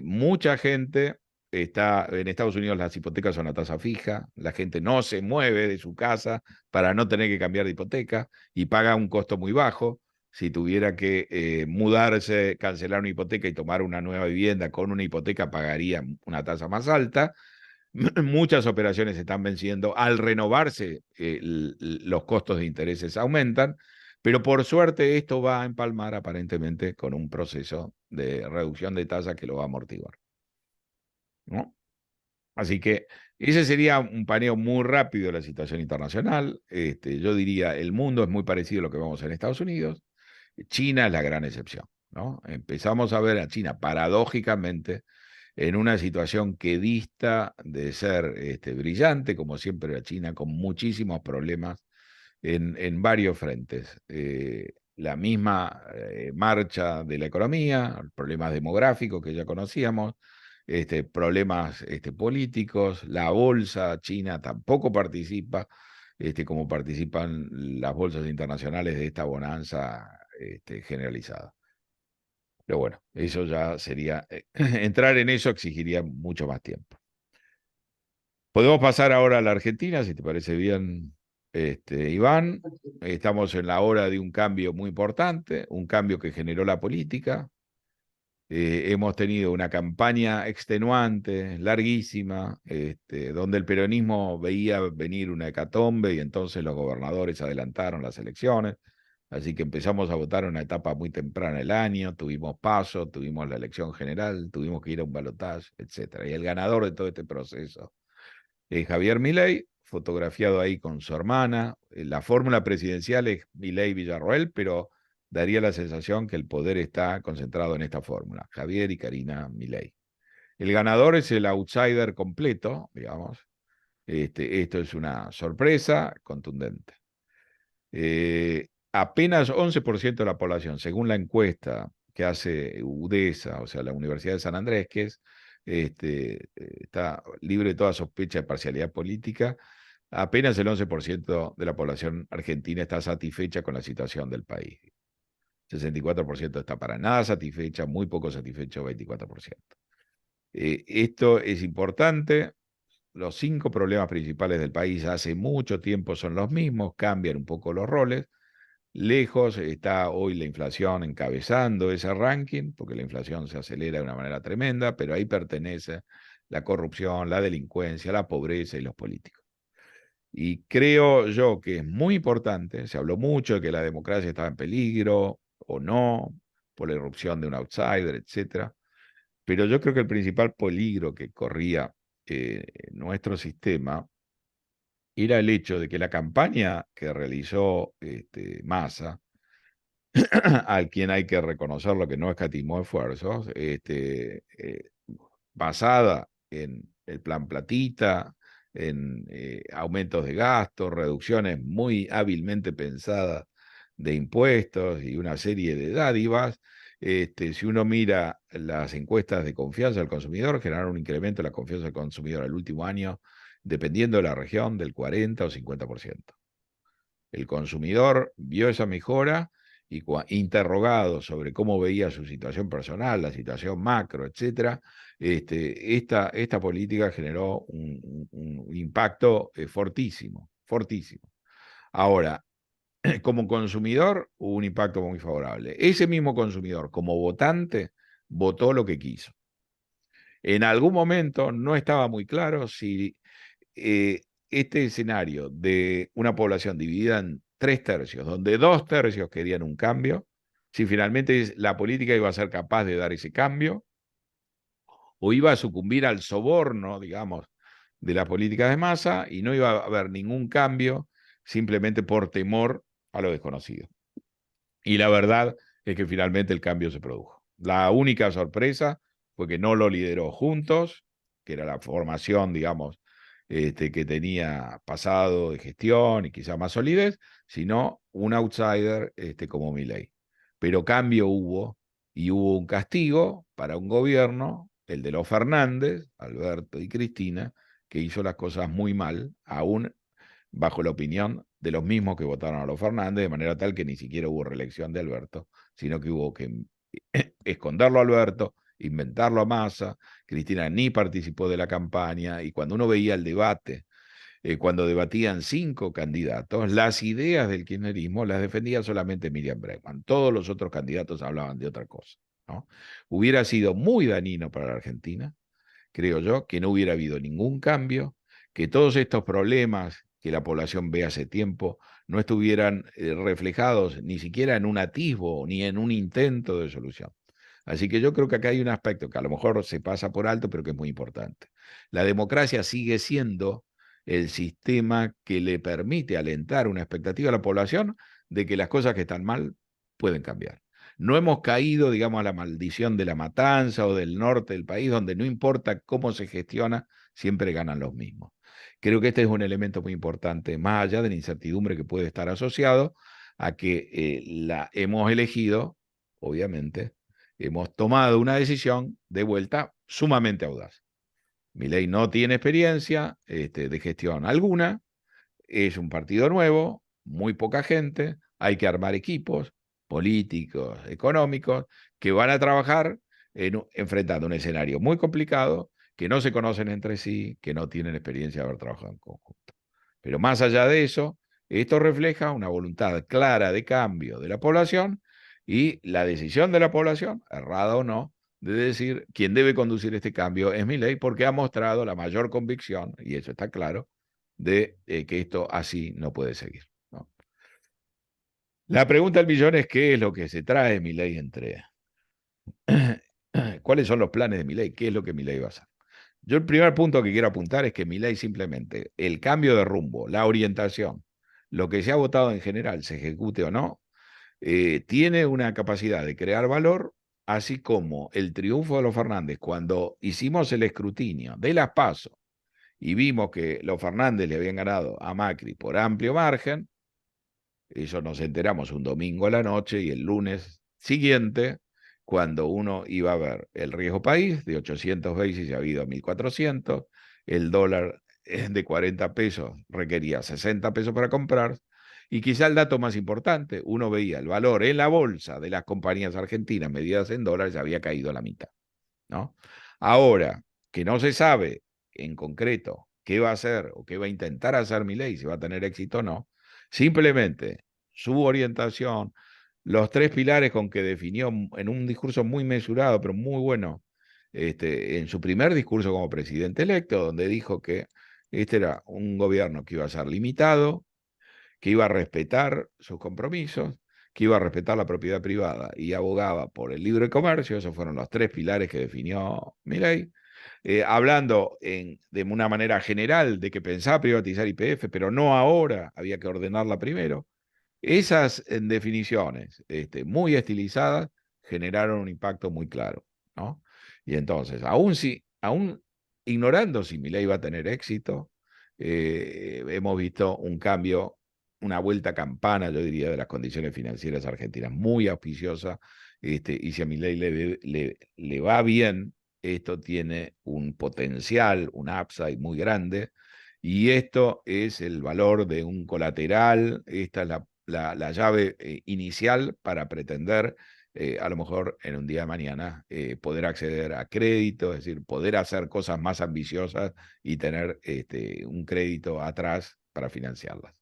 Mucha gente está, en Estados Unidos las hipotecas son a tasa fija, la gente no se mueve de su casa para no tener que cambiar de hipoteca y paga un costo muy bajo. Si tuviera que mudarse, cancelar una hipoteca y tomar una nueva vivienda con una hipoteca, pagaría una tasa más alta. Muchas operaciones se están venciendo. Al renovarse, los costos de intereses aumentan, pero por suerte esto va a empalmar aparentemente con un proceso de reducción de tasa que lo va a amortiguar, ¿no? Así que ese sería un paneo muy rápido de la situación internacional. Yo diría, el mundo es muy parecido a lo que vemos en Estados Unidos. China es la gran excepción, ¿no? Empezamos a ver a China paradójicamente en una situación que dista de ser brillante, como siempre la China, con muchísimos problemas en varios frentes. La misma marcha de la economía, problemas demográficos que ya conocíamos, problemas políticos, la bolsa china tampoco participa, como participan las bolsas internacionales de esta bonanza generalizada. Pero bueno, eso ya sería, entrar en eso exigiría mucho más tiempo. Podemos pasar ahora a la Argentina, si te parece bien, Iván. Estamos en la hora de un cambio muy importante, un cambio que generó la política. Hemos tenido una campaña extenuante, larguísima, donde el peronismo veía venir una hecatombe y entonces los gobernadores adelantaron las elecciones. Así que empezamos a votar en una etapa muy temprana del año, tuvimos paso, tuvimos la elección general, tuvimos que ir a un balotaje, etcétera. Y el ganador de todo este proceso es Javier Milei, fotografiado ahí con su hermana. La fórmula presidencial es Milei-Villarroel, pero daría la sensación que el poder está concentrado en esta fórmula, Javier y Karina Milei. El ganador es el outsider completo, digamos. Esto es una sorpresa contundente. Apenas 11% de la población, según la encuesta que hace UDESA, o sea, la Universidad de San Andrés, que es, está libre de toda sospecha de parcialidad política, apenas el 11% de la población argentina está satisfecha con la situación del país. 64% está para nada satisfecha, muy poco satisfecho, 24%. Esto es importante. Los 5 problemas principales del país hace mucho tiempo son los mismos, cambian un poco los roles. Lejos está hoy la inflación encabezando ese ranking, porque la inflación se acelera de una manera tremenda, pero ahí pertenece la corrupción, la delincuencia, la pobreza y los políticos. Y creo yo que es muy importante, se habló mucho de que la democracia estaba en peligro o no, por la irrupción de un outsider, etcétera, pero yo creo que el principal peligro que corría nuestro sistema era el hecho de que la campaña que realizó Massa, al quien hay que reconocer lo que no escatimó esfuerzos, basada en el plan platita, en aumentos de gastos, reducciones muy hábilmente pensadas de impuestos y una serie de dádivas. Si uno mira las encuestas de confianza del consumidor, generaron un incremento de la confianza del consumidor el último año, dependiendo de la región, del 40 o 50%. El consumidor vio esa mejora y interrogado sobre cómo veía su situación personal, la situación macro, etcétera, esta política generó un impacto fortísimo, fortísimo. Ahora, como consumidor, hubo un impacto muy favorable. Ese mismo consumidor, como votante, votó lo que quiso. En algún momento no estaba muy claro si eh, este escenario de una población dividida en 3 tercios, donde 2 tercios querían un cambio, si finalmente la política iba a ser capaz de dar ese cambio, o iba a sucumbir al soborno, digamos, de las políticas de masa y no iba a haber ningún cambio simplemente por temor a lo desconocido. Y la verdad es que finalmente el cambio se produjo. La única sorpresa fue que no lo lideró Juntos, que era la formación, digamos, que tenía pasado de gestión y quizá más solidez, sino un outsider como Milei. Pero cambio hubo, y hubo un castigo para un gobierno, el de los Fernández, Alberto y Cristina, que hizo las cosas muy mal, aún bajo la opinión de los mismos que votaron a los Fernández, de manera tal que ni siquiera hubo reelección de Alberto, sino que hubo que esconderlo a Alberto, inventarlo a Massa. Cristina ni participó de la campaña, y cuando uno veía el debate, cuando debatían 5 candidatos, las ideas del kirchnerismo las defendía solamente Miriam Bregman. Todos los otros candidatos hablaban de otra cosa, ¿no? Hubiera sido muy dañino para la Argentina, creo yo, que no hubiera habido ningún cambio, que todos estos problemas que la población ve hace tiempo no estuvieran reflejados ni siquiera en un atisbo ni en un intento de solución. Así que yo creo que acá hay un aspecto que a lo mejor se pasa por alto, pero que es muy importante. La democracia sigue siendo el sistema que le permite alentar una expectativa a la población de que las cosas que están mal pueden cambiar. No hemos caído, digamos, a la maldición de la matanza o del norte del país, donde no importa cómo se gestiona, siempre ganan los mismos. Creo que este es un elemento muy importante, más allá de la incertidumbre que puede estar asociado a que la hemos elegido, obviamente, hemos tomado una decisión de vuelta sumamente audaz. Milei no tiene experiencia de gestión alguna, es un partido nuevo, muy poca gente, hay que armar equipos, políticos, económicos, que van a trabajar enfrentando un escenario muy complicado, que no se conocen entre sí, que no tienen experiencia de haber trabajado en conjunto. Pero más allá de eso, esto refleja una voluntad clara de cambio de la población y la decisión de la población, errada o no, de decir quién debe conducir este cambio es Milei, porque ha mostrado la mayor convicción, y eso está claro, de que esto así no puede seguir, ¿no? La pregunta del millón es: ¿qué es lo que se trae Milei entre? ¿Cuáles son los planes de Milei? ¿Qué es lo que Milei va a hacer? Yo el primer punto que quiero apuntar es que Milei simplemente, el cambio de rumbo, la orientación, lo que se ha votado en general, se ejecute o no, tiene una capacidad de crear valor, así como el triunfo de los Fernández cuando hicimos el escrutinio de las PASO y vimos que los Fernández le habían ganado a Macri por amplio margen. Eso nos enteramos un domingo a la noche y el lunes siguiente, cuando uno iba a ver el riesgo país de 800 basis y ha habido 1400, el dólar de 40 pesos requería 60 pesos para comprar, y quizá el dato más importante, uno veía el valor en la bolsa de las compañías argentinas medidas en dólares había caído a la mitad, ¿no? Ahora, que no se sabe en concreto qué va a hacer o qué va a intentar hacer Milei, si va a tener éxito o no, simplemente su orientación, los tres pilares con que definió en un discurso muy mesurado, pero muy bueno, en su primer discurso como presidente electo, donde dijo que este era un gobierno que iba a ser limitado, que iba a respetar sus compromisos, que iba a respetar la propiedad privada y abogaba por el libre comercio. Esos fueron los tres pilares que definió Milei. Hablando de una manera general de que pensaba privatizar YPF, pero no ahora, había que ordenarla primero. Esas definiciones muy estilizadas generaron un impacto muy claro, ¿no? Y entonces, aún ignorando si Milei va a tener éxito, hemos visto un cambio, una vuelta a campana, yo diría, de las condiciones financieras argentinas, muy auspiciosa, y si a Milei le va bien, esto tiene un potencial, un upside muy grande, y esto es el valor de un colateral, esta es la llave inicial para pretender, a lo mejor en un día de mañana, poder acceder a crédito, es decir, poder hacer cosas más ambiciosas y tener un crédito atrás para financiarlas.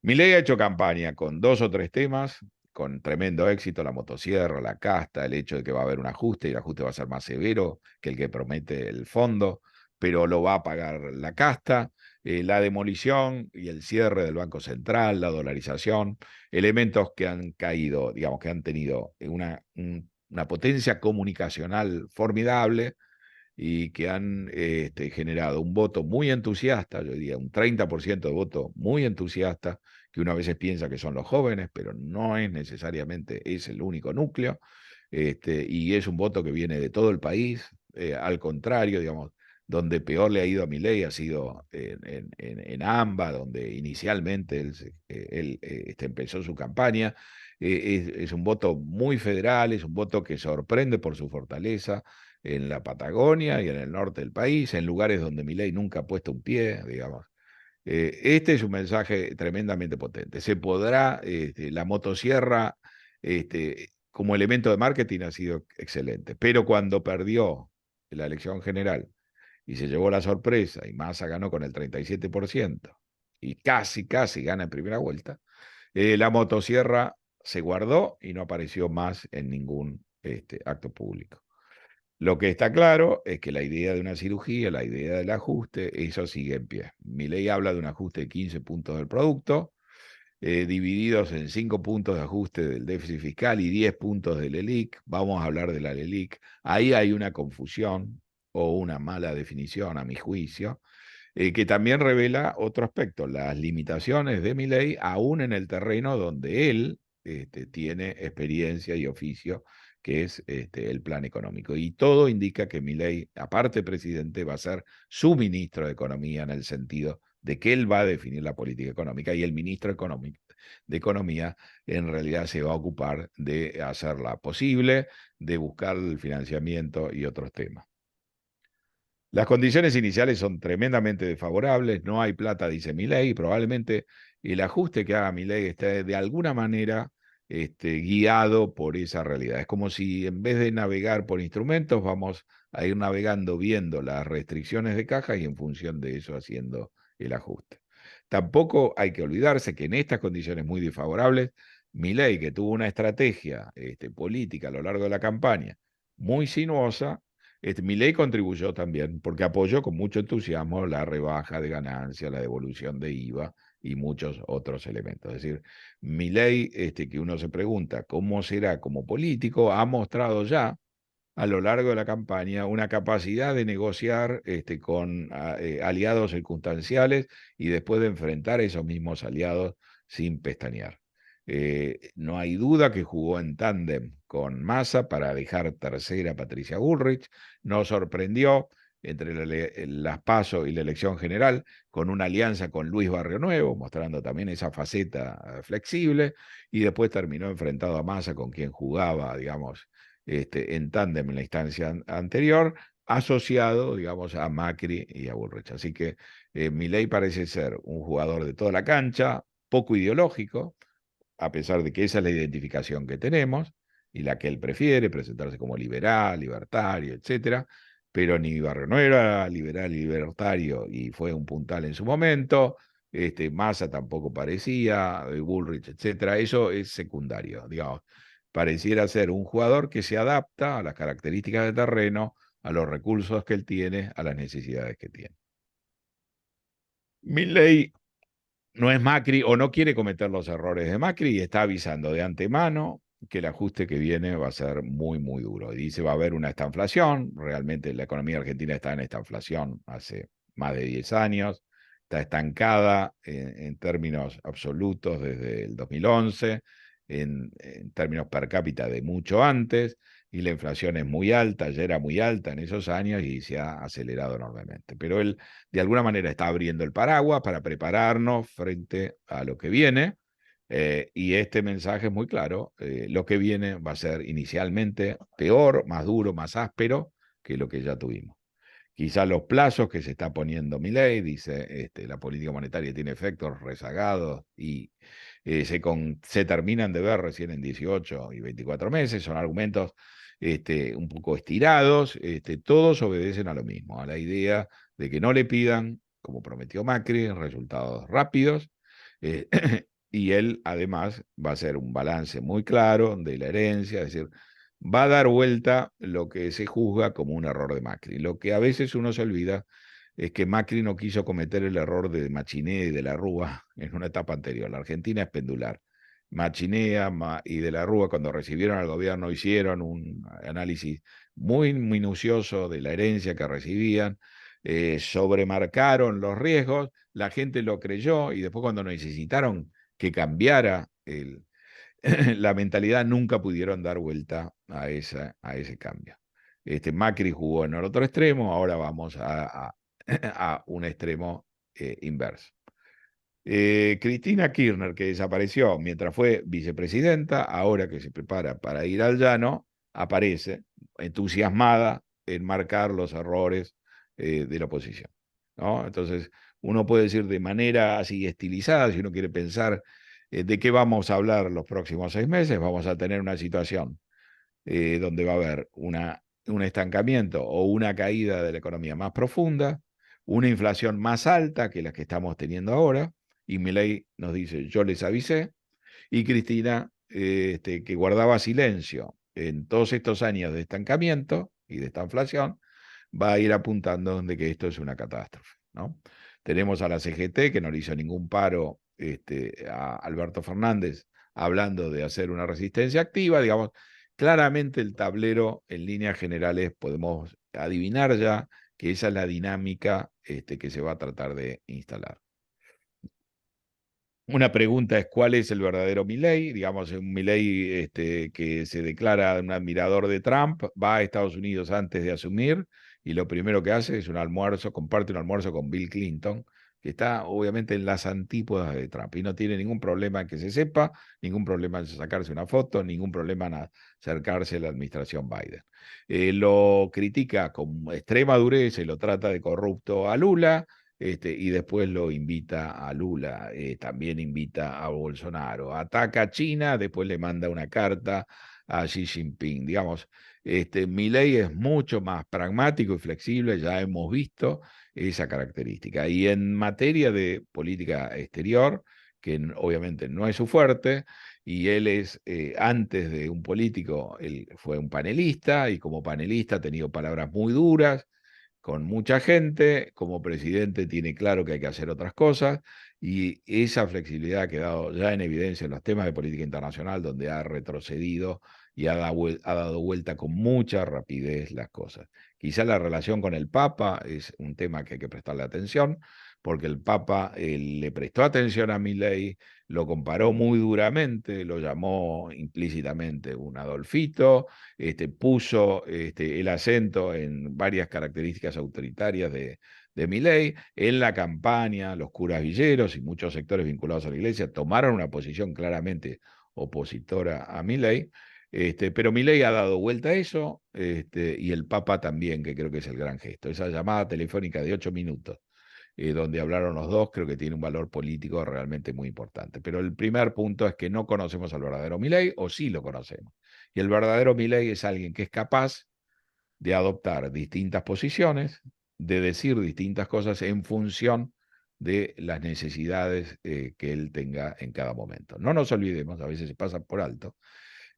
Milei ha hecho campaña con 2 o 3 temas, con tremendo éxito: la motosierra, la casta, el hecho de que va a haber un ajuste y el ajuste va a ser más severo que el que promete el fondo, pero lo va a pagar la casta, la demolición y el cierre del Banco Central, la dolarización, elementos que han caído, digamos, que han tenido una potencia comunicacional formidable y que han generado un voto muy entusiasta, yo diría un 30% de voto muy entusiasta, que uno a veces piensa que son los jóvenes, pero no es necesariamente, es el único núcleo, y es un voto que viene de todo el país, al contrario, digamos, donde peor le ha ido a Milei ha sido en AMBA, donde inicialmente él empezó su campaña. Es un voto muy federal, es un voto que sorprende por su fortaleza en la Patagonia y en el norte del país, en lugares donde Milei nunca ha puesto un pie, digamos. Este es un mensaje tremendamente potente. Se podrá, la motosierra, como elemento de marketing ha sido excelente, pero cuando perdió la elección general y se llevó la sorpresa y Massa ganó con el 37% y casi gana en primera vuelta, la motosierra se guardó y no apareció más en ningún acto público. Lo que está claro es que la idea de una cirugía, la idea del ajuste, eso sigue en pie. Milei habla de un ajuste de 15 puntos del producto, divididos en 5 puntos de ajuste del déficit fiscal y 10 puntos del LELIC. Vamos a hablar de la LELIC. Ahí hay una confusión o una mala definición, a mi juicio, que también revela otro aspecto: las limitaciones de Milei, aún en el terreno donde él tiene experiencia y oficio, que es el plan económico. Y todo indica que Milei, aparte presidente, va a ser su ministro de Economía, en el sentido de que él va a definir la política económica, y el ministro de Economía en realidad se va a ocupar de hacerla posible, de buscar el financiamiento y otros temas. Las condiciones iniciales son tremendamente desfavorables, no hay plata, dice Milei, y probablemente el ajuste que haga Milei esté de alguna manera guiado por esa realidad. Es como si en vez de navegar por instrumentos, vamos a ir navegando viendo las restricciones de caja y en función de eso haciendo el ajuste. Tampoco hay que olvidarse que en estas condiciones muy desfavorables, Milei, que tuvo una estrategia política a lo largo de la campaña muy sinuosa, Milei contribuyó también porque apoyó con mucho entusiasmo la rebaja de ganancias, la devolución de IVA y muchos otros elementos. Es decir, Milei, que uno se pregunta cómo será como político, ha mostrado ya a lo largo de la campaña una capacidad de negociar con aliados circunstanciales y después de enfrentar esos mismos aliados sin pestañear. No hay duda que jugó en tándem con Massa para dejar tercera a Patricia Bullrich. Nos sorprendió entre las PASO y la elección general con una alianza con Luis Barrio Nuevo, mostrando también esa faceta flexible, y después terminó enfrentado a Massa, con quien jugaba, digamos, en tándem en la instancia anterior, asociado, digamos, a Macri y a Bullrich. Así que Milei parece ser un jugador de toda la cancha, poco ideológico, a pesar de que esa es la identificación que tenemos y la que él prefiere, presentarse como liberal, libertario, etcétera, pero ni Barrio no era liberal y libertario y fue un puntal en su momento, Massa tampoco parecía, Bullrich, etcétera, eso es secundario, digamos. Pareciera ser un jugador que se adapta a las características del terreno, a los recursos que él tiene, a las necesidades que tiene. Milley no es Macri o no quiere cometer los errores de Macri y está avisando de antemano que el ajuste que viene va a ser muy, muy duro. Y dice va a haber una estanflación, realmente la economía argentina está en estanflación hace más de 10 años, está estancada en términos absolutos desde el 2011, en términos per cápita de mucho antes, y la inflación es muy alta, ya era muy alta en esos años y se ha acelerado enormemente. Pero él de alguna manera está abriendo el paraguas para prepararnos frente a lo que viene. Y este mensaje es muy claro, lo que viene va a ser inicialmente peor, más duro, más áspero que lo que ya tuvimos. Quizá los plazos que se está poniendo Milei, dice, la política monetaria tiene efectos rezagados y se terminan de ver recién en 18 y 24 meses, son argumentos un poco estirados, todos obedecen a lo mismo, a la idea de que no le pidan, como prometió Macri, resultados rápidos, eh, y él además va a hacer un balance muy claro de la herencia, es decir, va a dar vuelta lo que se juzga como un error de Macri. Lo que a veces uno se olvida es que Macri no quiso cometer el error de Machiné y de la Rúa en una etapa anterior. La Argentina es pendular. Machinea y de la Rúa, cuando recibieron al gobierno, hicieron un análisis muy minucioso de la herencia que recibían, sobremarcaron los riesgos, la gente lo creyó y después cuando necesitaron que cambiara la mentalidad, nunca pudieron dar vuelta a ese cambio. Macri jugó en el otro extremo, ahora vamos a un extremo inverso. Cristina Kirchner, que desapareció mientras fue vicepresidenta, ahora que se prepara para ir al llano, aparece entusiasmada en marcar los errores de la oposición, ¿no? Entonces, uno puede decir de manera así estilizada, si uno quiere pensar de qué vamos a hablar los próximos 6 meses, vamos a tener una situación donde va a haber un estancamiento o una caída de la economía más profunda, una inflación más alta que las que estamos teniendo ahora, y Milei nos dice, yo les avisé, y Cristina, que guardaba silencio en todos estos años de estancamiento y de esta inflación, va a ir apuntando de que esto es una catástrofe, ¿no? Tenemos a la CGT, que no le hizo ningún paro a Alberto Fernández, hablando de hacer una resistencia activa, digamos, claramente el tablero en líneas generales podemos adivinar ya que esa es la dinámica que se va a tratar de instalar. Una pregunta es cuál es el verdadero Milei, digamos, un Milei que se declara un admirador de Trump, va a Estados Unidos antes de asumir y lo primero que hace es un almuerzo, comparte un almuerzo con Bill Clinton, que está obviamente en las antípodas de Trump y no tiene ningún problema en que se sepa, ningún problema en sacarse una foto, ningún problema en acercarse a la administración Biden. Lo critica con extrema dureza y lo trata de corrupto a Lula. y después lo invita a Lula, también invita a Bolsonaro, ataca a China, después le manda una carta a Xi Jinping. Digamos, Milei es mucho más pragmático y flexible, ya hemos visto esa característica. Y en materia de política exterior, que obviamente no es su fuerte, y él es, antes de un político, él fue un panelista, y como panelista ha tenido palabras muy duras con mucha gente. Como presidente tiene claro que hay que hacer otras cosas, y esa flexibilidad ha quedado ya en evidencia en los temas de política internacional, donde ha retrocedido y ha dado vuelta con mucha rapidez las cosas. Quizá la relación con el Papa es un tema que hay que prestarle atención, porque el Papa le prestó atención a Milei, lo comparó muy duramente, lo llamó implícitamente un Adolfito, puso el acento en varias características autoritarias de Milei. En la campaña, los curas villeros y muchos sectores vinculados a la iglesia tomaron una posición claramente opositora a Milei, pero Milei ha dado vuelta a eso, y el Papa también, que creo que es el gran gesto. Esa llamada telefónica de 8 minutos, donde hablaron los dos, creo que tiene un valor político realmente muy importante. Pero el primer punto es que no conocemos al verdadero Milei, o sí lo conocemos. Y el verdadero Milei es alguien que es capaz de adoptar distintas posiciones, de decir distintas cosas en función de las necesidades que él tenga en cada momento. No nos olvidemos, a veces se pasa por alto,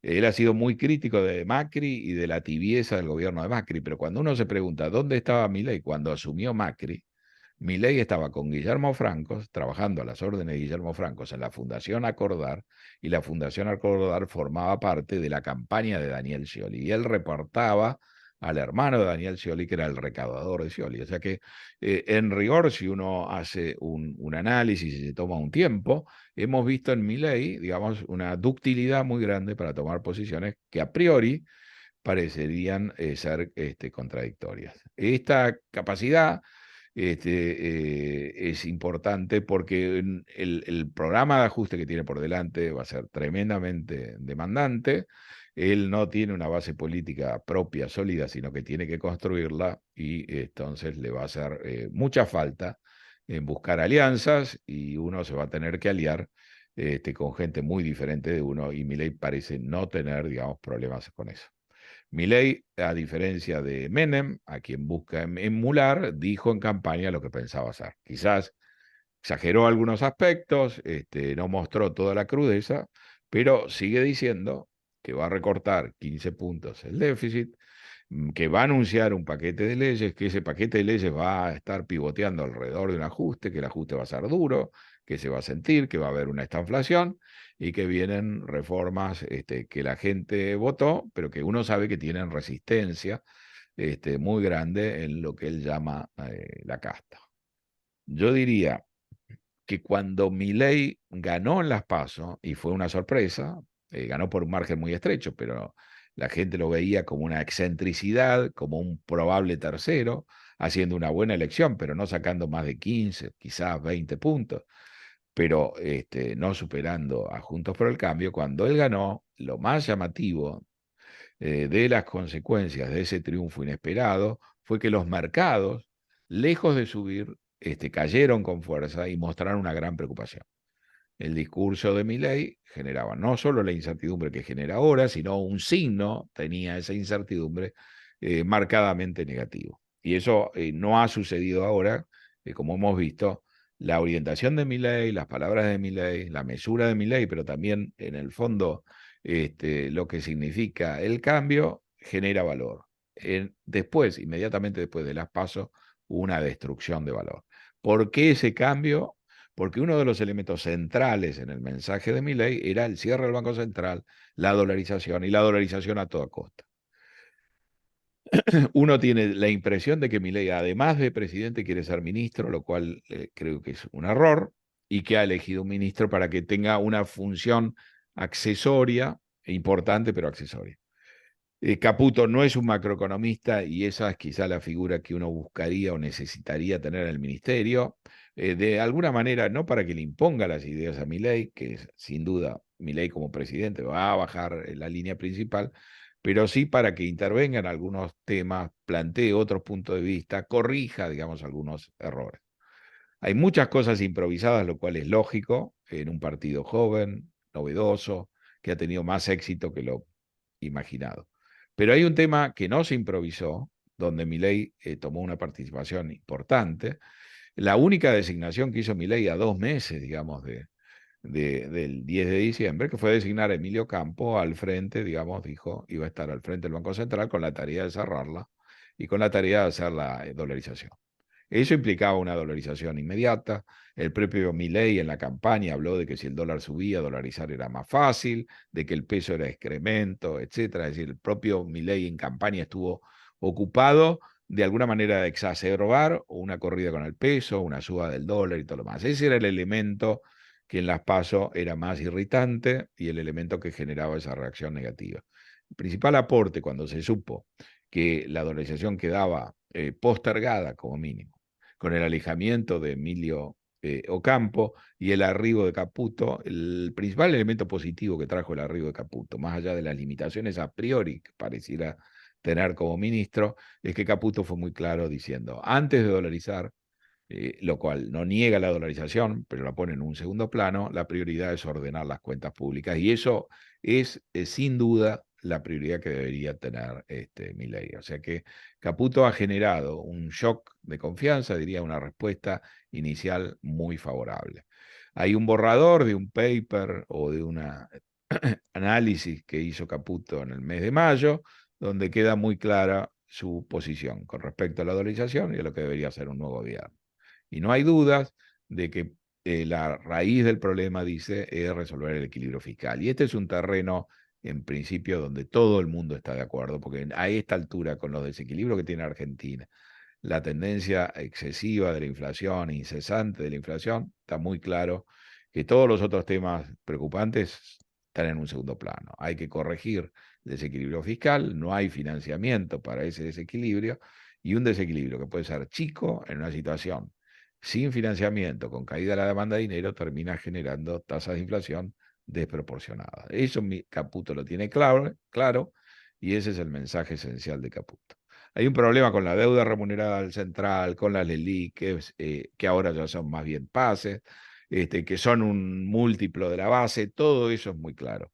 él ha sido muy crítico de Macri y de la tibieza del gobierno de Macri, pero cuando uno se pregunta dónde estaba Milei cuando asumió Macri, Milei estaba con Guillermo Francos, trabajando a las órdenes de Guillermo Francos en la Fundación Acordar, y la Fundación Acordar formaba parte de la campaña de Daniel Scioli, y él reportaba al hermano de Daniel Scioli, que era el recaudador de Scioli. O sea que, en rigor, si uno hace un análisis y se toma un tiempo, hemos visto en Milei, digamos, una ductilidad muy grande para tomar posiciones que a priori parecerían ser contradictorias. Esta capacidad es importante porque el programa de ajuste que tiene por delante va a ser tremendamente demandante. Él no tiene una base política propia, sólida, sino que tiene que construirla, y entonces le va a hacer mucha falta en buscar alianzas, y uno se va a tener que aliar con gente muy diferente de uno, y Milei parece no tener, digamos, problemas con eso. Milei, a diferencia de Menem, a quien busca emular, dijo en campaña lo que pensaba hacer. Quizás exageró algunos aspectos, no mostró toda la crudeza, pero sigue diciendo que va a recortar 15 puntos el déficit, que va a anunciar un paquete de leyes, que ese paquete de leyes va a estar pivoteando alrededor de un ajuste, que el ajuste va a ser duro, que se va a sentir, que va a haber una estanflación, y que vienen reformas que la gente votó, pero que uno sabe que tienen resistencia muy grande en lo que él llama la casta. Yo diría que cuando Milei ganó en las PASO, y fue una sorpresa, ganó por un margen muy estrecho, pero la gente lo veía como una excentricidad, como un probable tercero, haciendo una buena elección, pero no sacando más de 15, quizás 20 puntos, pero no superando a Juntos por el Cambio. Cuando él ganó, lo más llamativo de las consecuencias de ese triunfo inesperado fue que los mercados, lejos de subir, cayeron con fuerza y mostraron una gran preocupación. El discurso de Milei generaba no solo la incertidumbre que genera ahora, sino un signo, tenía esa incertidumbre marcadamente negativo. Y eso no ha sucedido ahora, como hemos visto. La orientación de Milei, las palabras de Milei, la mesura de Milei, pero también en el fondo lo que significa el cambio, genera valor. Después, inmediatamente después de las PASO, una destrucción de valor. ¿Por qué ese cambio? Porque uno de los elementos centrales en el mensaje de Milei era el cierre del Banco Central, la dolarización, y la dolarización a toda costa. Uno tiene la impresión de que Milei, además de presidente, quiere ser ministro, lo cual creo que es un error, y que ha elegido un ministro para que tenga una función accesoria, importante, pero accesoria. Caputo no es un macroeconomista, y esa es quizá la figura que uno buscaría o necesitaría tener en el ministerio, de alguna manera, no para que le imponga las ideas a Milei, que sin duda Milei como presidente va a bajar la línea principal, pero sí para que intervenga en algunos temas, plantee otros puntos de vista, corrija, digamos, algunos errores. Hay muchas cosas improvisadas, lo cual es lógico en un partido joven, novedoso, que ha tenido más éxito que lo imaginado. Pero hay un tema que no se improvisó, donde Milei tomó una participación importante. La única designación que hizo Milei a 2 meses, digamos, del 10 de diciembre, que fue designar a Emilio Campo al frente, digamos, dijo, iba a estar al frente del Banco Central con la tarea de cerrarla y con la tarea de hacer la dolarización. Eso implicaba una dolarización inmediata. El propio Milei en la campaña habló de que si el dólar subía, dolarizar era más fácil, de que el peso era excremento, etcétera. Es decir, el propio Milei en campaña estuvo ocupado de alguna manera de exacerbar una corrida con el peso, una suba del dólar y todo lo más. Ese era el elemento que en las PASO era más irritante y el elemento que generaba esa reacción negativa. El principal aporte cuando se supo que la dolarización quedaba postergada como mínimo, con el alejamiento de Emilio Ocampo y el arribo de Caputo, el principal elemento positivo que trajo el arribo de Caputo, más allá de las limitaciones a priori que pareciera tener como ministro, es que Caputo fue muy claro diciendo, antes de dolarizar, lo cual no niega la dolarización, pero la pone en un segundo plano, la prioridad es ordenar las cuentas públicas. Y eso es sin duda la prioridad que debería tener Milei. O sea que Caputo ha generado un shock de confianza, diría una respuesta inicial muy favorable. Hay un borrador de un paper o de un análisis que hizo Caputo en el mes de mayo, donde queda muy clara su posición con respecto a la dolarización y a lo que debería ser un nuevo gobierno. Y no hay dudas de que la raíz del problema, dice, es resolver el equilibrio fiscal. Y este es un terreno, en principio, donde todo el mundo está de acuerdo, porque a esta altura, con los desequilibrios que tiene Argentina, la tendencia excesiva de la inflación, incesante de la inflación, está muy claro que todos los otros temas preocupantes están en un segundo plano. Hay que corregir el desequilibrio fiscal, no hay financiamiento para ese desequilibrio, y un desequilibrio que puede ser chico en una situación sin financiamiento, con caída de la demanda de dinero, termina generando tasas de inflación desproporcionadas. Eso Caputo lo tiene claro, y ese es el mensaje esencial de Caputo. Hay un problema con la deuda remunerada del central, con las LELIC, que ahora ya son más bien pases, que son un múltiplo de la base, todo eso es muy claro.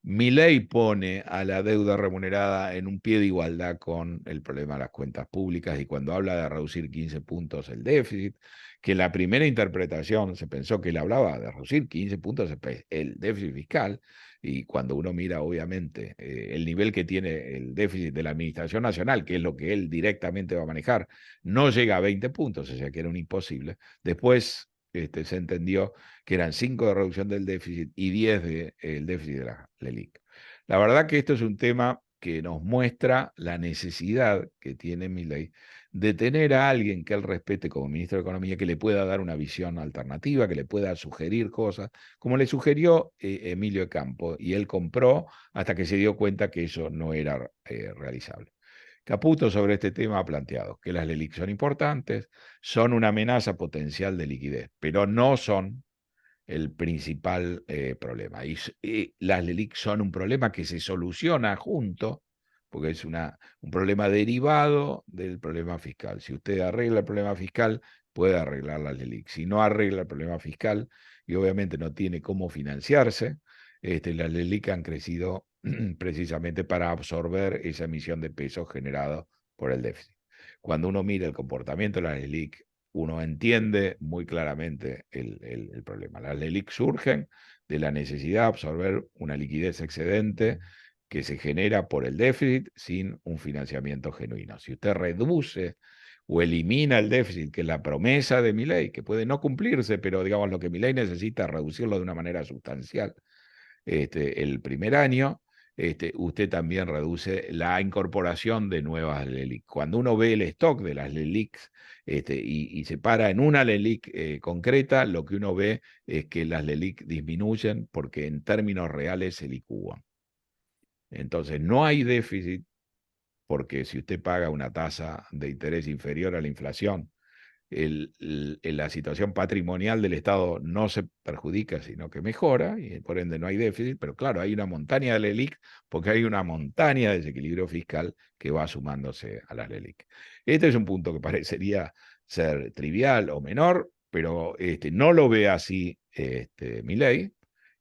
Milei pone a la deuda remunerada en un pie de igualdad con el problema de las cuentas públicas y cuando habla de reducir 15 puntos el déficit, que en la primera interpretación se pensó que él hablaba de reducir 15 puntos el déficit fiscal y cuando uno mira obviamente el nivel que tiene el déficit de la Administración Nacional, que es lo que él directamente va a manejar, no llega a 20 puntos, o sea que era un imposible. Después se entendió que eran 5 de reducción del déficit y 10 del déficit de la LELIC. La verdad que esto es un tema que nos muestra la necesidad que tiene Milei de tener a alguien que él respete como ministro de Economía, que le pueda dar una visión alternativa, que le pueda sugerir cosas, como le sugirió Emilio Campo, y él compró hasta que se dio cuenta que eso no era realizable. Caputo sobre este tema ha planteado que las LELIC son importantes, son una amenaza potencial de liquidez, pero no son el principal problema. Y las LELIC son un problema que se soluciona junto, porque es un problema derivado del problema fiscal. Si usted arregla el problema fiscal, puede arreglar las LELIC. Si no arregla el problema fiscal y obviamente no tiene cómo financiarse, las LELIC han crecido precisamente para absorber esa emisión de pesos generada por el déficit. Cuando uno mira el comportamiento de las LELIC, uno entiende muy claramente el problema. Las LELIC surgen de la necesidad de absorber una liquidez excedente que se genera por el déficit sin un financiamiento genuino. Si usted reduce o elimina el déficit, que es la promesa de Milei, que puede no cumplirse, pero digamos lo que Milei necesita es reducirlo de una manera sustancial el primer año, usted también reduce la incorporación de nuevas LELIC. Cuando uno ve el stock de las LELICs y se para en una LELIC concreta, lo que uno ve es que las LELIC disminuyen porque en términos reales se licúan. Entonces, no hay déficit porque si usted paga una tasa de interés inferior a la inflación, la situación patrimonial del Estado no se perjudica, sino que mejora, y por ende no hay déficit, pero claro, hay una montaña de LELIC porque hay una montaña de desequilibrio fiscal que va sumándose a las LELIC. Este es un punto que parecería ser trivial o menor, pero no lo ve así Milei,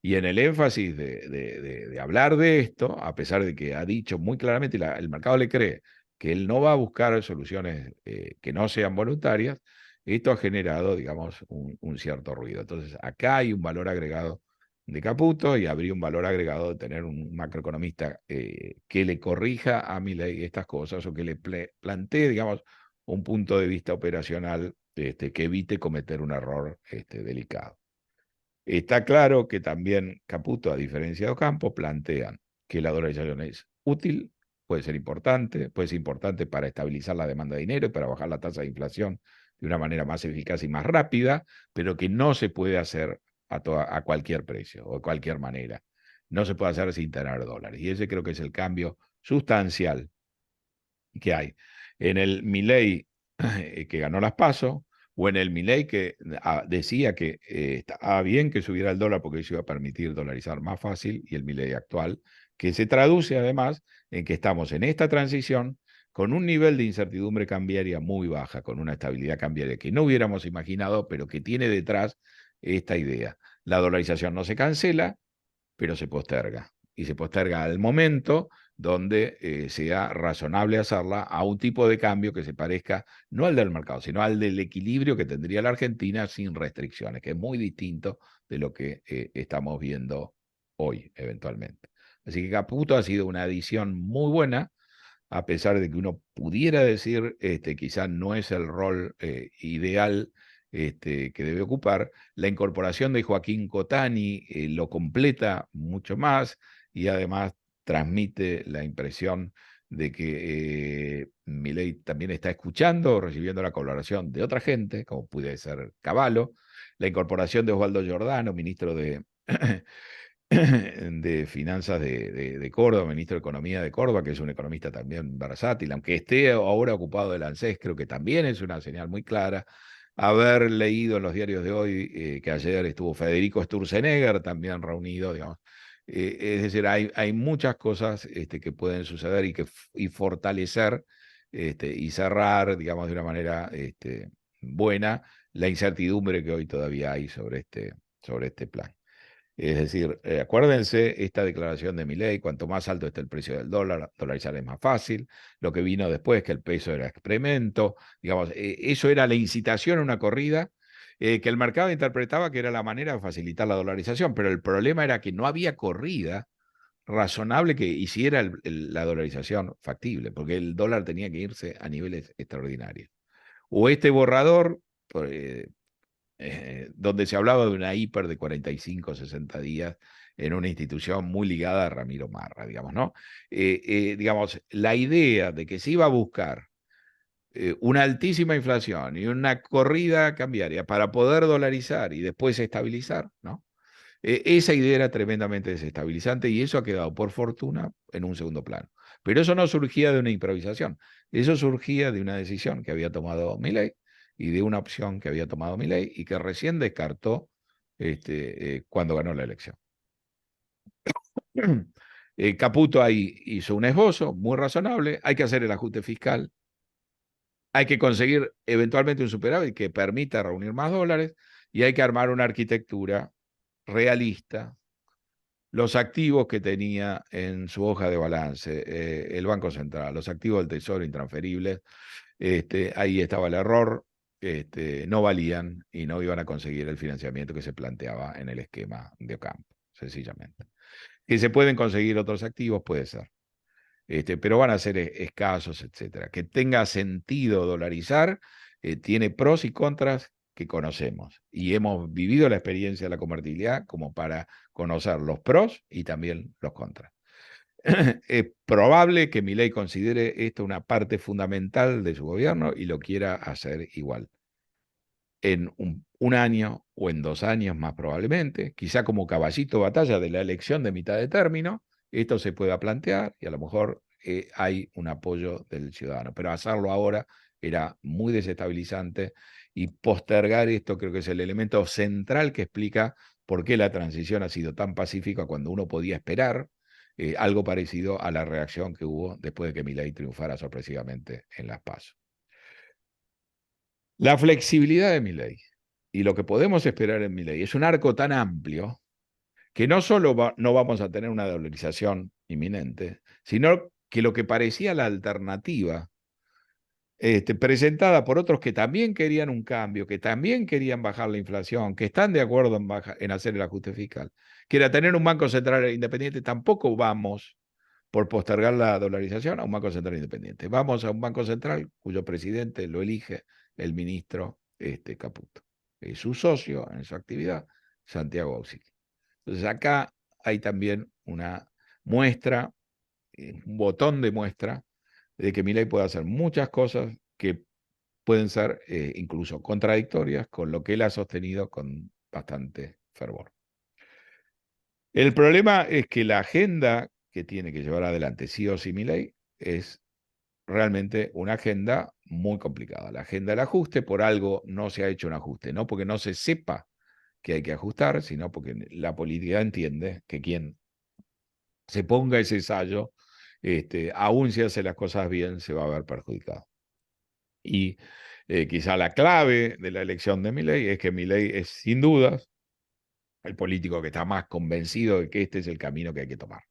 y en el énfasis de hablar de esto, a pesar de que ha dicho muy claramente, y el mercado le cree, que él no va a buscar soluciones que no sean voluntarias, esto ha generado, digamos, un cierto ruido. Entonces, acá hay un valor agregado de Caputo y habría un valor agregado de tener un macroeconomista que le corrija a Milei estas cosas o que le plantee, digamos, un punto de vista operacional que evite cometer un error delicado. Está claro que también Caputo, a diferencia de Ocampo, plantean que la dolarización es útil, puede ser importante para estabilizar la demanda de dinero y para bajar la tasa de inflación de una manera más eficaz y más rápida, pero que no se puede hacer a cualquier precio o de cualquier manera. No se puede hacer sin tener dólares. Y ese creo que es el cambio sustancial que hay. En el Milei que ganó las PASO, o en el Milei que decía que estaba bien que subiera el dólar porque eso iba a permitir dolarizar más fácil, y el Milei actual, que se traduce además en que estamos en esta transición con un nivel de incertidumbre cambiaria muy baja, con una estabilidad cambiaria que no hubiéramos imaginado, pero que tiene detrás esta idea. La dolarización no se cancela, pero se posterga. Y se posterga al momento donde sea razonable hacerla a un tipo de cambio que se parezca no al del mercado, sino al del equilibrio que tendría la Argentina sin restricciones, que es muy distinto de lo que estamos viendo hoy, eventualmente. Así que Caputo ha sido una adición muy buena, a pesar de que uno pudiera decir, quizás no es el rol ideal que debe ocupar. La incorporación de Joaquín Cotani lo completa mucho más y además transmite la impresión de que Milei también está escuchando, recibiendo la colaboración de otra gente, como puede ser Cavallo. La incorporación de Osvaldo Giordano, ministro de de Finanzas de Córdoba, ministro de Economía de Córdoba, que es un economista también versátil, aunque esté ahora ocupado del ANSES, creo que también es una señal muy clara. Haber leído en los diarios de hoy que ayer estuvo Federico Sturzenegger también reunido, digamos. Es decir, hay muchas cosas que pueden suceder y fortalecer y cerrar, digamos, de una manera buena la incertidumbre que hoy todavía hay sobre este plan. Es decir, acuérdense esta declaración de Milei: cuanto más alto esté el precio del dólar, dolarizar es más fácil. Lo que vino después, que el peso era experimento, digamos, eso era la incitación a una corrida que el mercado interpretaba que era la manera de facilitar la dolarización, pero el problema era que no había corrida razonable que hiciera la dolarización factible, porque el dólar tenía que irse a niveles extraordinarios. O este borrador, donde se hablaba de una hiper de 45 o 60 días en una institución muy ligada a Ramiro Marra, digamos, ¿no? Digamos, la idea de que se iba a buscar una altísima inflación y una corrida cambiaria para poder dolarizar y después estabilizar, ¿no? Esa idea era tremendamente desestabilizante y eso ha quedado, por fortuna, en un segundo plano. Pero eso no surgía de una improvisación, eso surgía de una decisión que había tomado Milei y de una opción que había tomado Milei y que recién descartó cuando ganó la elección. Caputo ahí hizo un esbozo muy razonable: hay que hacer el ajuste fiscal, hay que conseguir eventualmente un superávit que permita reunir más dólares y hay que armar una arquitectura realista. Los activos que tenía en su hoja de balance el Banco Central, los activos del Tesoro intransferibles, ahí estaba el error, no valían y no iban a conseguir el financiamiento que se planteaba en el esquema de Ocampo, sencillamente. Que se pueden conseguir otros activos, puede ser, pero van a ser escasos, etcétera. Que tenga sentido dolarizar, tiene pros y contras que conocemos. Y hemos vivido la experiencia de la convertibilidad como para conocer los pros y también los contras. Es probable que Milei considere esto una parte fundamental de su gobierno y lo quiera hacer igual. En un año o en 2 años más probablemente, quizá como caballito de batalla de la elección de mitad de término, esto se pueda plantear y a lo mejor hay un apoyo del ciudadano. Pero hacerlo ahora era muy desestabilizante y postergar esto creo que es el elemento central que explica por qué la transición ha sido tan pacífica cuando uno podía esperar algo parecido a la reacción que hubo después de que Milei triunfara sorpresivamente en las PASO. La flexibilidad de Milei. Y lo que podemos esperar en Milei es un arco tan amplio que no solo no vamos a tener una dolarización inminente, sino que lo que parecía la alternativa, presentada por otros que también querían un cambio, que también querían bajar la inflación, que están de acuerdo en hacer el ajuste fiscal, que era tener un Banco Central independiente, tampoco vamos por postergar la dolarización a un Banco Central independiente. Vamos a un Banco Central cuyo presidente lo elige el ministro Caputo. Es su socio en su actividad, Santiago Auxilio. Entonces acá hay también una muestra, un botón de muestra de que Milei puede hacer muchas cosas que pueden ser incluso contradictorias con lo que él ha sostenido con bastante fervor. El problema es que la agenda que tiene que llevar adelante sí o sí Milei es realmente una agenda muy complicada. La agenda del ajuste, por algo no se ha hecho un ajuste, no porque no se sepa que hay que ajustar, sino porque la política entiende que quien se ponga ese sallo, aún si hace las cosas bien, se va a ver perjudicado. Y quizá la clave de la elección de Milei es que Milei es sin dudas el político que está más convencido de que este es el camino que hay que tomar.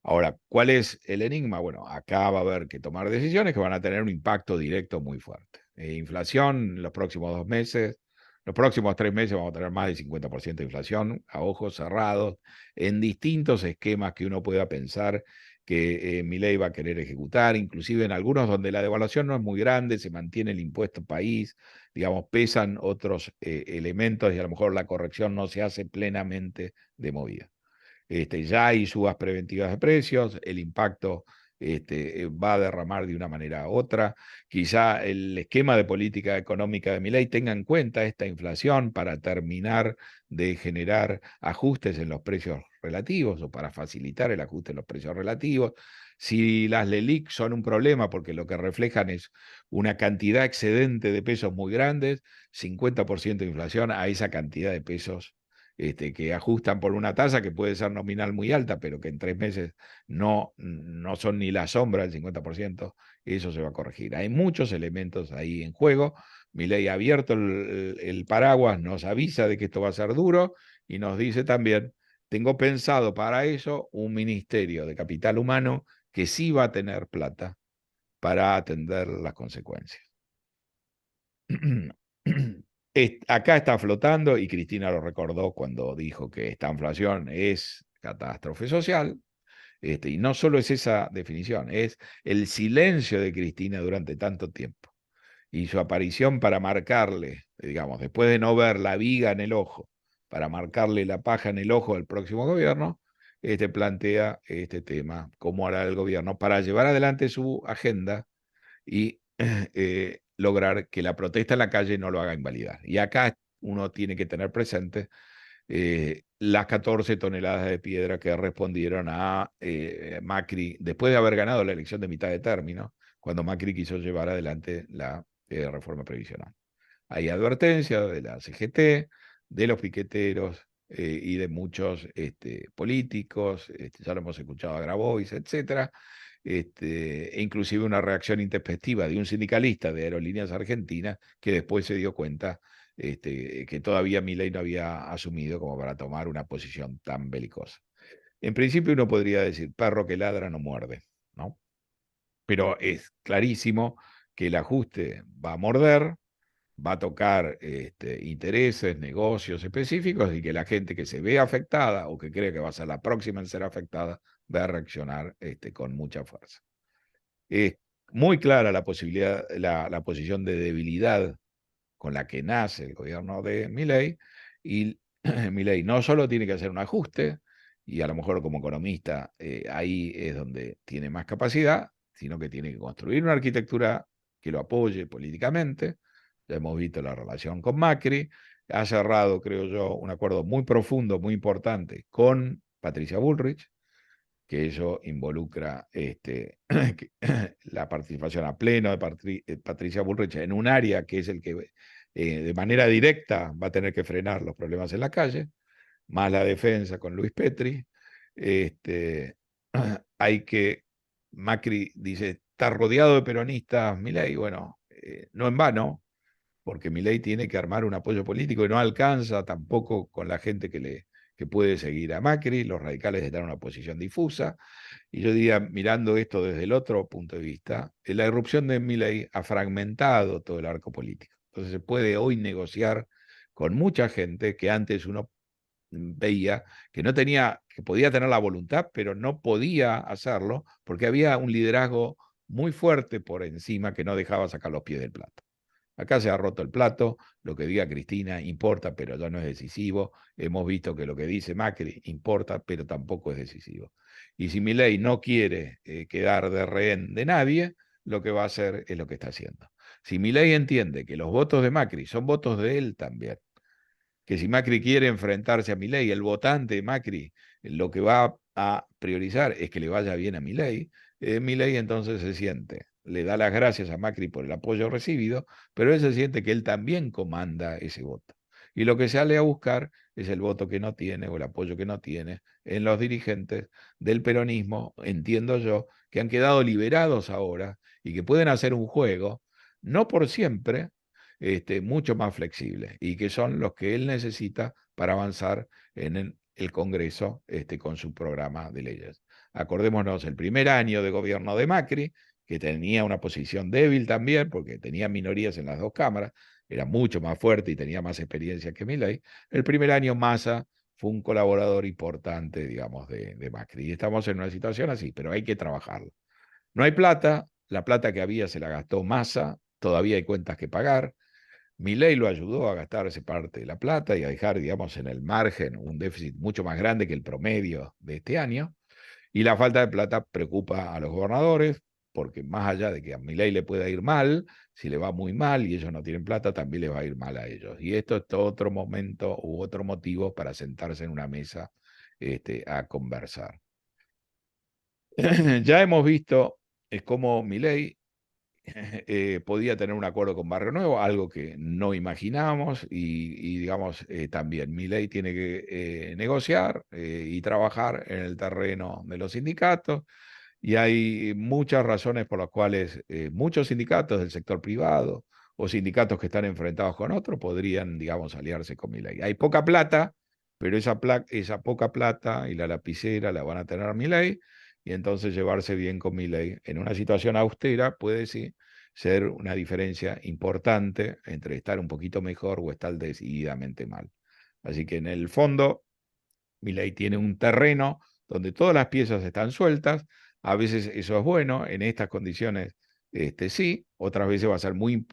Ahora, ¿cuál es el enigma? Bueno, acá va a haber que tomar decisiones que van a tener un impacto directo muy fuerte. Inflación en los próximos 2 meses, los próximos 3 meses vamos a tener más del 50% de inflación a ojos cerrados, en distintos esquemas que uno pueda pensar que Milei va a querer ejecutar, inclusive en algunos donde la devaluación no es muy grande, se mantiene el impuesto país, digamos, pesan otros elementos y a lo mejor la corrección no se hace plenamente de movida. Ya hay subas preventivas de precios, el impacto va a derramar de una manera u otra. Quizá el esquema de política económica de Milei tenga en cuenta esta inflación para terminar de generar ajustes en los precios relativos o para facilitar el ajuste en los precios relativos. Si las LELIQ son un problema porque lo que reflejan es una cantidad excedente de pesos muy grandes, 50% de inflación a esa cantidad de pesos que ajustan por una tasa que puede ser nominal muy alta, pero que en 3 meses no son ni la sombra del 50%, eso se va a corregir. Hay muchos elementos ahí en juego. Milei ha abierto el paraguas, nos avisa de que esto va a ser duro y nos dice también, tengo pensado para eso un ministerio de capital humano que sí va a tener plata para atender las consecuencias. Acá está flotando, y Cristina lo recordó cuando dijo que esta inflación es catástrofe social, y no solo es esa definición, es el silencio de Cristina durante tanto tiempo y su aparición para marcarle, digamos, después de no ver la viga en el ojo, para marcarle la paja en el ojo del próximo gobierno, plantea este tema, cómo hará el gobierno para llevar adelante su agenda y lograr que la protesta en la calle no lo haga invalidar. Y acá uno tiene que tener presente las 14 toneladas de piedra que respondieron a Macri después de haber ganado la elección de mitad de término, cuando Macri quiso llevar adelante la reforma previsional. Hay advertencias de la CGT, de los piqueteros y de muchos políticos, ya lo hemos escuchado a Grabois, etcétera, e inclusive una reacción intempestiva de un sindicalista de Aerolíneas Argentinas que después se dio cuenta que todavía Milei no había asumido como para tomar una posición tan belicosa. En principio uno podría decir, perro que ladra no muerde, ¿no? Pero es clarísimo que el ajuste va a morder, va a tocar intereses, negocios específicos y que la gente que se ve afectada o que cree que va a ser la próxima en ser afectada va a reaccionar con mucha fuerza. Es muy clara la posibilidad, la posición de debilidad con la que nace el gobierno de Milei, y Milei no solo tiene que hacer un ajuste, y a lo mejor como economista ahí es donde tiene más capacidad, sino que tiene que construir una arquitectura que lo apoye políticamente. Ya hemos visto la relación con Macri, ha cerrado, creo yo, un acuerdo muy profundo, muy importante con Patricia Bullrich, que eso involucra la participación a pleno de Patricia Bullrich en un área que es el que de manera directa va a tener que frenar los problemas en la calle, más la defensa con Luis Petri. Este, hay que, Macri dice, está rodeado de peronistas, Milei, bueno, no en vano, porque Milei tiene que armar un apoyo político y no alcanza tampoco con la gente que puede seguir a Macri. Los radicales están en una posición difusa. Y yo diría, mirando esto desde el otro punto de vista, la irrupción de Milei ha fragmentado todo el arco político. Entonces se puede hoy negociar con mucha gente que antes uno veía que no tenía, que podía tener la voluntad, pero no podía hacerlo porque había un liderazgo muy fuerte por encima que no dejaba sacar los pies del plato. Acá se ha roto el plato, lo que diga Cristina importa, pero ya no es decisivo. Hemos visto que lo que dice Macri importa, pero tampoco es decisivo. Y si Milei no quiere quedar de rehén de nadie, lo que va a hacer es lo que está haciendo. Si Milei entiende que los votos de Macri son votos de él también, que si Macri quiere enfrentarse a Milei, el votante de Macri lo que va a priorizar es que le vaya bien a Milei, Milei entonces se siente, le da las gracias a Macri por el apoyo recibido, pero él se siente que él también comanda ese voto. Y lo que sale a buscar es el voto que no tiene o el apoyo que no tiene en los dirigentes del peronismo, entiendo yo, que han quedado liberados ahora y que pueden hacer un juego, no por siempre, mucho más flexibles y que son los que él necesita para avanzar en el Congreso con su programa de leyes. Acordémonos, el primer año de gobierno de Macri, que tenía una posición débil también, porque tenía minorías en las dos cámaras, era mucho más fuerte y tenía más experiencia que Milei. El primer año Massa fue un colaborador importante, digamos, de Macri. Y estamos en una situación así, pero hay que trabajarlo. No hay plata, la plata que había se la gastó Massa, todavía hay cuentas que pagar. Milei lo ayudó a gastarse parte de la plata y a dejar, digamos, en el margen un déficit mucho más grande que el promedio de este año. Y la falta de plata preocupa a los gobernadores, porque más allá de que a Milei le pueda ir mal, si le va muy mal y ellos no tienen plata, también les va a ir mal a ellos. Y esto es otro momento u otro motivo para sentarse en una mesa a conversar. Ya hemos visto cómo Milei podía tener un acuerdo con Barrio Nuevo, algo que no imaginábamos, y digamos, también Milei tiene que negociar y trabajar en el terreno de los sindicatos, y hay muchas razones por las cuales muchos sindicatos del sector privado o sindicatos que están enfrentados con otros podrían, digamos, aliarse con Milei. Hay poca plata, pero esa poca plata y la lapicera la van a tener Milei, y entonces llevarse bien con Milei en una situación austera puede sí ser una diferencia importante entre estar un poquito mejor o estar decididamente mal. Así que en el fondo, Milei tiene un terreno donde todas las piezas están sueltas. A veces eso es bueno, en estas condiciones sí, otras veces va a ser muy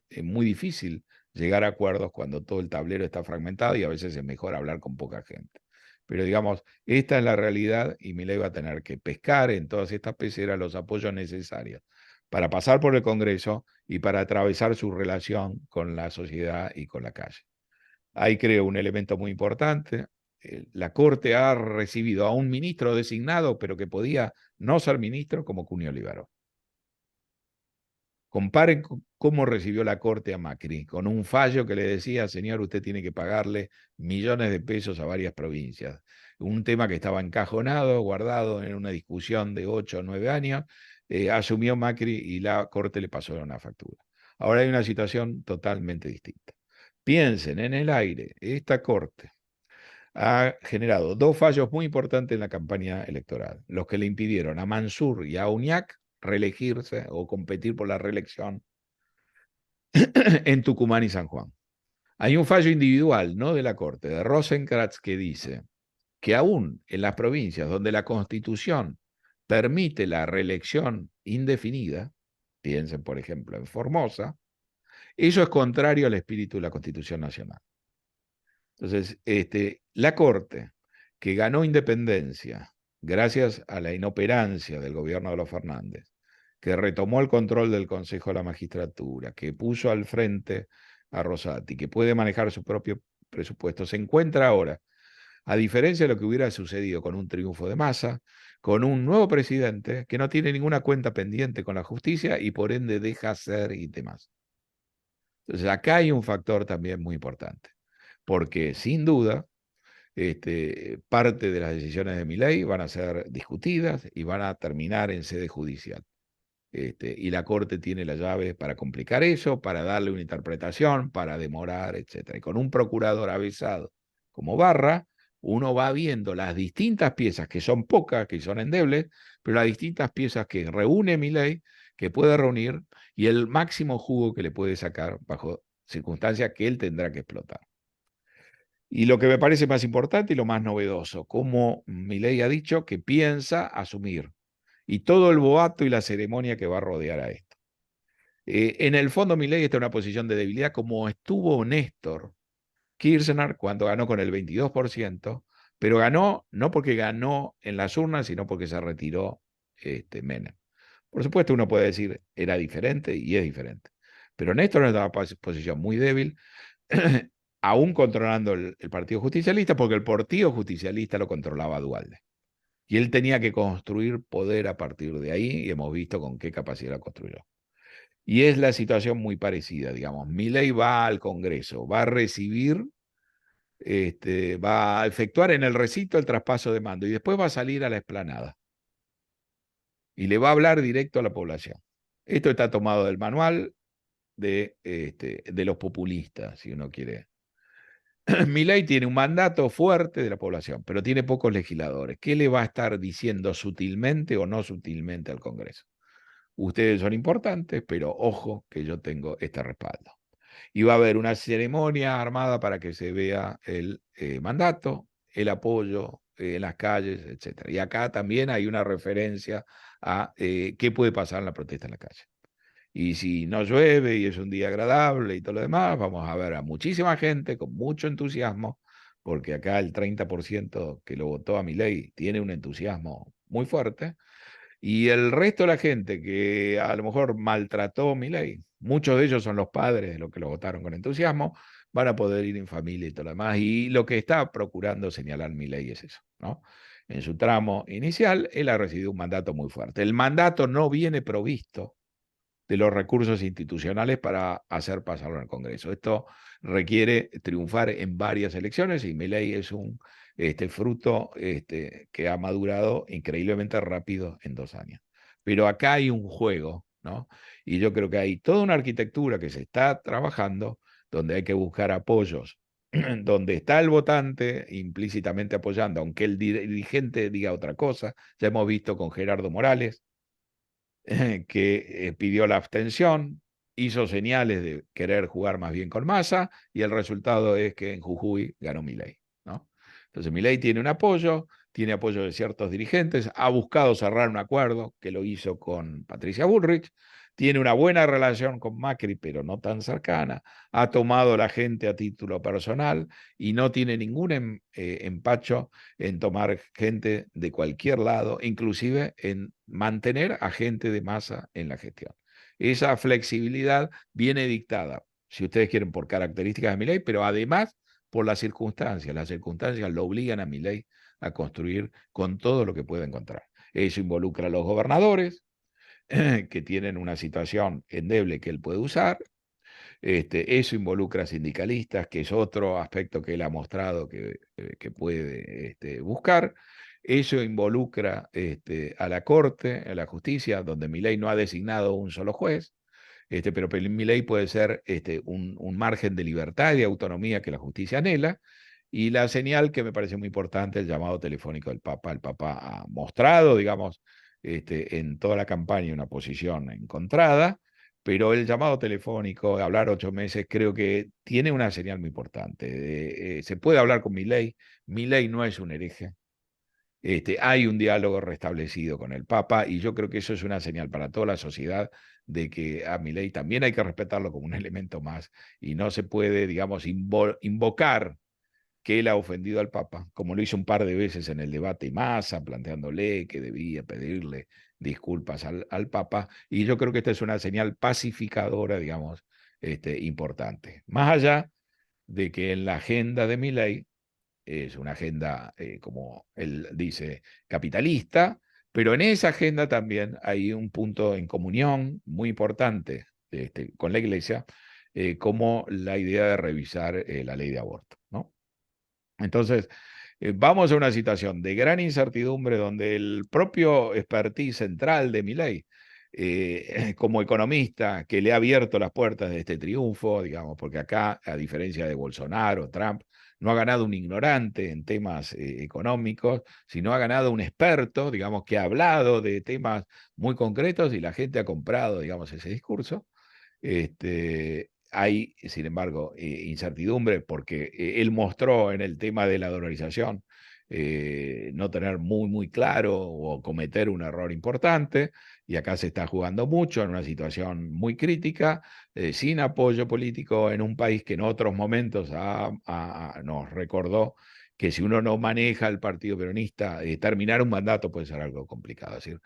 difícil llegar a acuerdos cuando todo el tablero está fragmentado y a veces es mejor hablar con poca gente. Pero digamos, esta es la realidad y Milei va a tener que pescar en todas estas peceras los apoyos necesarios para pasar por el Congreso y para atravesar su relación con la sociedad y con la calle. Ahí creo un elemento muy importante. La Corte ha recibido a un ministro designado, pero que podía no ser ministro, como Cunio Líbaro. Comparen cómo recibió la Corte a Macri, con un fallo que le decía, señor, usted tiene que pagarle millones de pesos a varias provincias. Un tema que estaba encajonado, guardado en una discusión de 8 o 9 años, asumió Macri y la Corte le pasó una factura. Ahora hay una situación totalmente distinta. Piensen en el aire, esta Corte ha generado dos fallos muy importantes en la campaña electoral, los que le impidieron a Mansur y a Uñac reelegirse o competir por la reelección en Tucumán y San Juan. Hay un fallo individual, no de la Corte, de Rosenkrantz, que dice que aún en las provincias donde la Constitución permite la reelección indefinida, piensen por ejemplo en Formosa, eso es contrario al espíritu de la Constitución Nacional. Entonces, la Corte, que ganó independencia gracias a la inoperancia del gobierno de los Fernández, que retomó el control del Consejo de la Magistratura, que puso al frente a Rosati, que puede manejar su propio presupuesto, se encuentra ahora, a diferencia de lo que hubiera sucedido con un triunfo de Massa, con un nuevo presidente que no tiene ninguna cuenta pendiente con la justicia y por ende deja ser y demás. Entonces, acá hay un factor también muy importante, porque sin duda parte de las decisiones de Milei van a ser discutidas y van a terminar en sede judicial. Y la Corte tiene las llaves para complicar eso, para darle una interpretación, para demorar, etcétera. Y con un procurador avisado como Barra, uno va viendo las distintas piezas, que son pocas, que son endebles, pero las distintas piezas que reúne Milei, que puede reunir, y el máximo jugo que le puede sacar bajo circunstancias que él tendrá que explotar. Y lo que me parece más importante y lo más novedoso, como Milei ha dicho que piensa asumir, y todo el boato y la ceremonia que va a rodear a esto. En el fondo, Milei está en una posición de debilidad, como estuvo Néstor Kirchner cuando ganó con el 22%, pero ganó no porque ganó en las urnas, sino porque se retiró Menem. Por supuesto, uno puede decir era diferente y es diferente, pero Néstor está en una posición muy débil, aún controlando el Partido Justicialista, porque el Partido Justicialista lo controlaba Duhalde. Y él tenía que construir poder a partir de ahí, y hemos visto con qué capacidad lo construyó. Y es la situación muy parecida, digamos. Milei va al Congreso, va a recibir, va a efectuar en el recinto el traspaso de mando y después va a salir a la explanada y le va a hablar directo a la población. Esto está tomado del manual de los populistas, si uno quiere. Milei tiene un mandato fuerte de la población, pero tiene pocos legisladores. ¿Qué le va a estar diciendo sutilmente o no sutilmente al Congreso? Ustedes son importantes, pero ojo que yo tengo este respaldo. Y va a haber una ceremonia armada para que se vea el mandato, el apoyo en las calles, etcétera. Y acá también hay una referencia a qué puede pasar en la protesta en la calle. Y si no llueve y es un día agradable y todo lo demás, vamos a ver a muchísima gente con mucho entusiasmo, porque acá el 30% que lo votó a Milei tiene un entusiasmo muy fuerte, y el resto de la gente que a lo mejor maltrató Milei, muchos de ellos son los padres de los que lo votaron con entusiasmo, van a poder ir en familia y todo lo demás. Y lo que está procurando señalar Milei es eso, ¿no? En su tramo inicial, él ha recibido un mandato muy fuerte. El mandato no viene provisto de los recursos institucionales para hacer pasarlo en el Congreso. Esto requiere triunfar en varias elecciones y Milei es un fruto que ha madurado increíblemente rápido en 2 años. Pero acá hay un juego, ¿no? Y yo creo que hay toda una arquitectura que se está trabajando donde hay que buscar apoyos, donde está el votante implícitamente apoyando, aunque el dirigente diga otra cosa. Ya hemos visto con Gerardo Morales, que pidió la abstención, hizo señales de querer jugar más bien con Massa, y el resultado es que en Jujuy ganó Milei, ¿no? Entonces Milei tiene apoyo de ciertos dirigentes, ha buscado cerrar un acuerdo, que lo hizo con Patricia Bullrich, tiene una buena relación con Macri, pero no tan cercana, ha tomado la gente a título personal y no tiene ningún empacho en tomar gente de cualquier lado, inclusive en mantener a gente de masa en la gestión. Esa flexibilidad viene dictada, si ustedes quieren, por características de Milei, pero además por las circunstancias. Las circunstancias lo obligan a Milei a construir con todo lo que pueda encontrar. Eso involucra a los gobernadores, que tienen una situación endeble que él puede usar. Eso involucra a sindicalistas, que es otro aspecto que él ha mostrado que puede buscar. Eso involucra a la Corte, a la Justicia, donde Milei no ha designado un solo juez, pero Milei puede ser un margen de libertad y de autonomía que la justicia anhela. Y la señal que me parece muy importante, el llamado telefónico del Papa. El Papa ha mostrado, digamos, en toda la campaña una posición encontrada, pero el llamado telefónico, hablar 8 meses, creo que tiene una señal muy importante. Se puede hablar con Milei. Milei no es un hereje. Hay un diálogo restablecido con el Papa, y yo creo que eso es una señal para toda la sociedad de que a Milei también hay que respetarlo como un elemento más, y no se puede, digamos, invocar que él ha ofendido al Papa, como lo hizo un par de veces en el debate Massa, planteándole que debía pedirle disculpas al Papa, y yo creo que esta es una señal pacificadora, digamos, importante. Más allá de que en la agenda de Milei es una agenda, como él dice, capitalista, pero en esa agenda también hay un punto en comunión muy importante con la Iglesia, como la idea de revisar la ley de aborto, ¿no? Entonces, vamos a una situación de gran incertidumbre donde el propio expertise central de Milei como economista que le ha abierto las puertas de este triunfo, digamos, porque acá, a diferencia de Bolsonaro, Trump, no ha ganado un ignorante en temas económicos, sino ha ganado un experto, digamos, que ha hablado de temas muy concretos y la gente ha comprado, digamos, ese discurso. Hay, sin embargo, incertidumbre porque él mostró en el tema de la dolarización no tener muy claro o cometer un error importante, y acá se está jugando mucho en una situación muy crítica, sin apoyo político en un país que en otros momentos nos recordó que si uno no maneja el partido peronista, terminar un mandato puede ser algo complicado. Es decir,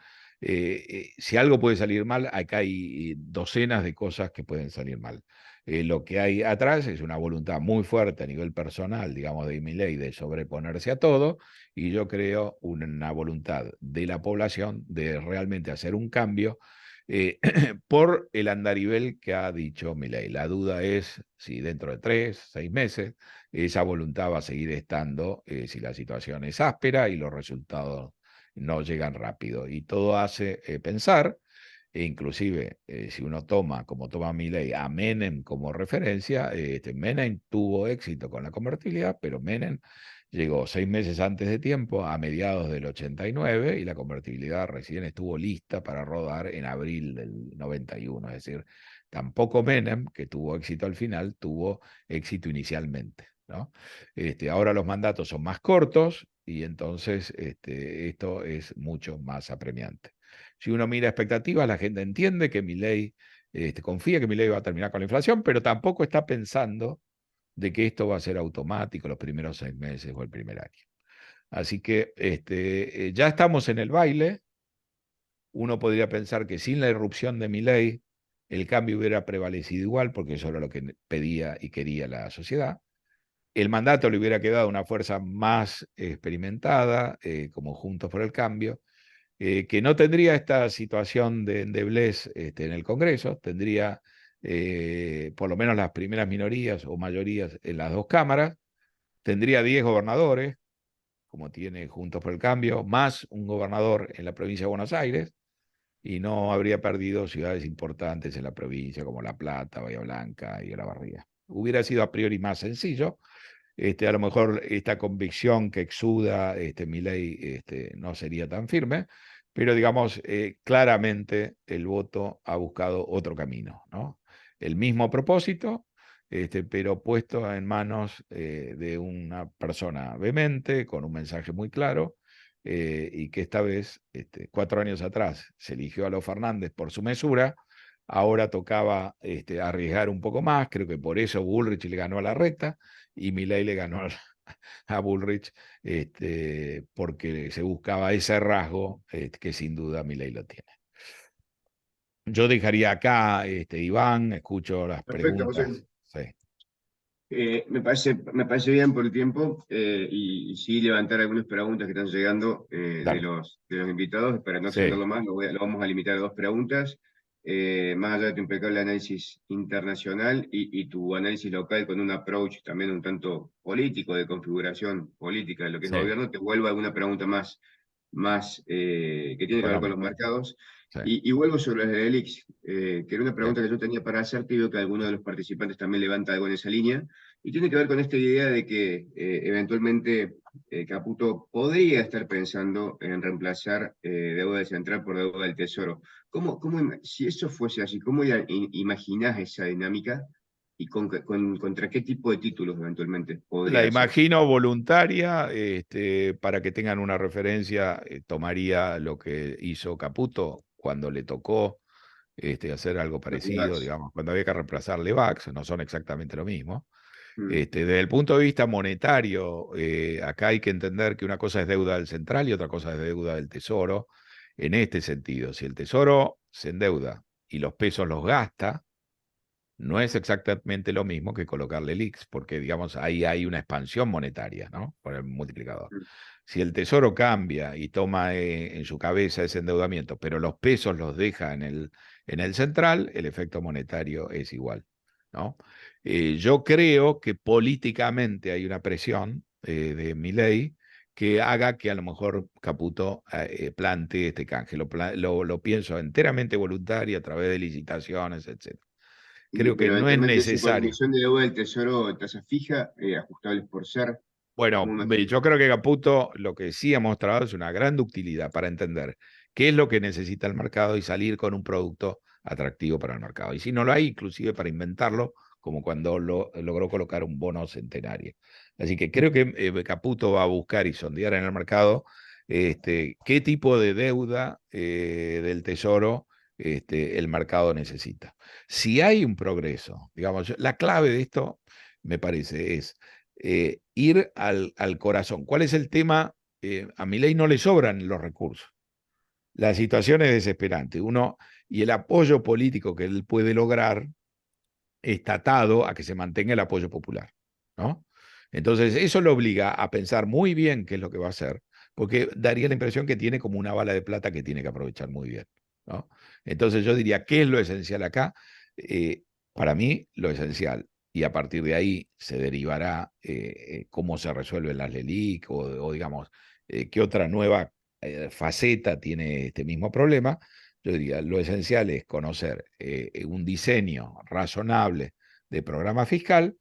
si algo puede salir mal, acá hay docenas de cosas que pueden salir mal. Lo que hay atrás es una voluntad muy fuerte a nivel personal, digamos, de Milei de sobreponerse a todo, y yo creo una voluntad de la población de realmente hacer un cambio por el andarivel que ha dicho Milei. La duda es si dentro de 3, 6 meses esa voluntad va a seguir estando, si la situación es áspera y los resultados no llegan rápido. Y todo hace pensar, e inclusive si uno toma, como toma Milei, a Menem como referencia, Menem tuvo éxito con la convertibilidad, pero Menem llegó 6 meses antes de tiempo, a mediados del 89, y la convertibilidad recién estuvo lista para rodar en abril del 91. Es decir, tampoco Menem, que tuvo éxito al final, tuvo éxito inicialmente, ¿no? Ahora los mandatos son más cortos y entonces esto es mucho más apremiante. Si uno mira expectativas, la gente entiende que Milei, confía que Milei va a terminar con la inflación, pero tampoco está pensando de que esto va a ser automático los primeros 6 meses o el primer año. Así que ya estamos en el baile. Uno podría pensar que sin la irrupción de Milei, el cambio hubiera prevalecido igual, porque eso era lo que pedía y quería la sociedad. El mandato le hubiera quedado una fuerza más experimentada, como Juntos por el Cambio, que no tendría esta situación de endeblez en el Congreso, tendría por lo menos las primeras minorías o mayorías en las dos cámaras, tendría 10 gobernadores, como tiene Juntos por el Cambio, más un gobernador en la provincia de Buenos Aires, y no habría perdido ciudades importantes en la provincia como La Plata, Bahía Blanca y Olavarría. Hubiera sido a priori más sencillo. A lo mejor esta convicción que exuda Milei no sería tan firme, pero digamos, claramente el voto ha buscado otro camino, ¿no? El mismo propósito, pero puesto en manos de una persona vehemente, con un mensaje muy claro, y que esta vez, 4 años atrás, se eligió a los Fernández por su mesura. Ahora tocaba arriesgar un poco más, creo que por eso Bullrich le ganó a la reta y Milei le ganó a Bullrich, porque se buscaba ese rasgo que sin duda Milei lo tiene. Yo dejaría acá, Iván, escucho las Perfecto, preguntas. José. Sí, Me parece bien por el tiempo y sí levantar algunas preguntas que están llegando de dale. los invitados. Para no Sí, extenderlo más, lo vamos a limitar a dos preguntas. Más allá de tu impecable análisis internacional y tu análisis local con un approach también un tanto político, de configuración política de lo que es sí, gobierno, te vuelvo a alguna pregunta más que tiene que ver con los económico. mercados. Sí, Y vuelvo sobre el ELIX, que era una bien. pregunta que yo tenía para hacerte y veo que alguno de los participantes también levanta algo en esa línea. Y tiene que ver con esta idea de que eventualmente Caputo podría estar pensando en reemplazar deuda del Central por deuda del Tesoro. Si eso fuese así, ¿cómo imaginás esa dinámica y contra qué tipo de títulos eventualmente La podría hacerse? imagino voluntaria, para que tengan una referencia, tomaría lo que hizo Caputo cuando le tocó hacer algo Los parecido, DAX. digamos, cuando había que reemplazar Levax, no son exactamente lo mismo. Mm, Desde el punto de vista monetario, acá hay que entender que una cosa es deuda del central y otra cosa es deuda del tesoro. En este sentido, si el tesoro se endeuda y los pesos los gasta, no es exactamente lo mismo que colocarle el X, porque digamos ahí hay una expansión monetaria, ¿no? Por el multiplicador. mm, Si el tesoro cambia y toma en su cabeza ese endeudamiento, pero los pesos los deja en el central, el efecto monetario es igual, ¿no? Yo creo que políticamente hay una presión de Milei que haga que a lo mejor Caputo plantee este canje. Lo pienso enteramente voluntario a través de licitaciones, etc. Creo que Pero no el es tema entonces con la necesario. emisión de deuda del Tesoro, tasa fija, ajustables por ser, Bueno, ¿cómo me... yo creo que Caputo lo que sí ha mostrado es una gran ductilidad para entender qué es lo que necesita el mercado y salir con un producto atractivo para el mercado. Y si no lo hay, inclusive para inventarlo, como cuando logró colocar un bono centenario. Así que creo que Caputo va a buscar y sondear en el mercado qué tipo de deuda del Tesoro el mercado necesita. Si hay un progreso, digamos, la clave de esto, me parece, es ir al corazón. ¿Cuál es el tema? A Milei no le sobran los recursos. La situación es desesperante. Y el apoyo político que él puede lograr está atado a que se mantenga el apoyo popular, ¿no? Entonces, eso lo obliga a pensar muy bien qué es lo que va a hacer, porque daría la impresión que tiene como una bala de plata que tiene que aprovechar muy bien, ¿no? Entonces, yo diría, ¿qué es lo esencial acá? Para mí, lo esencial, y a partir de ahí se derivará cómo se resuelven las LELIC o digamos, qué otra nueva faceta tiene este mismo problema. Yo diría, lo esencial es conocer un diseño razonable de programa fiscal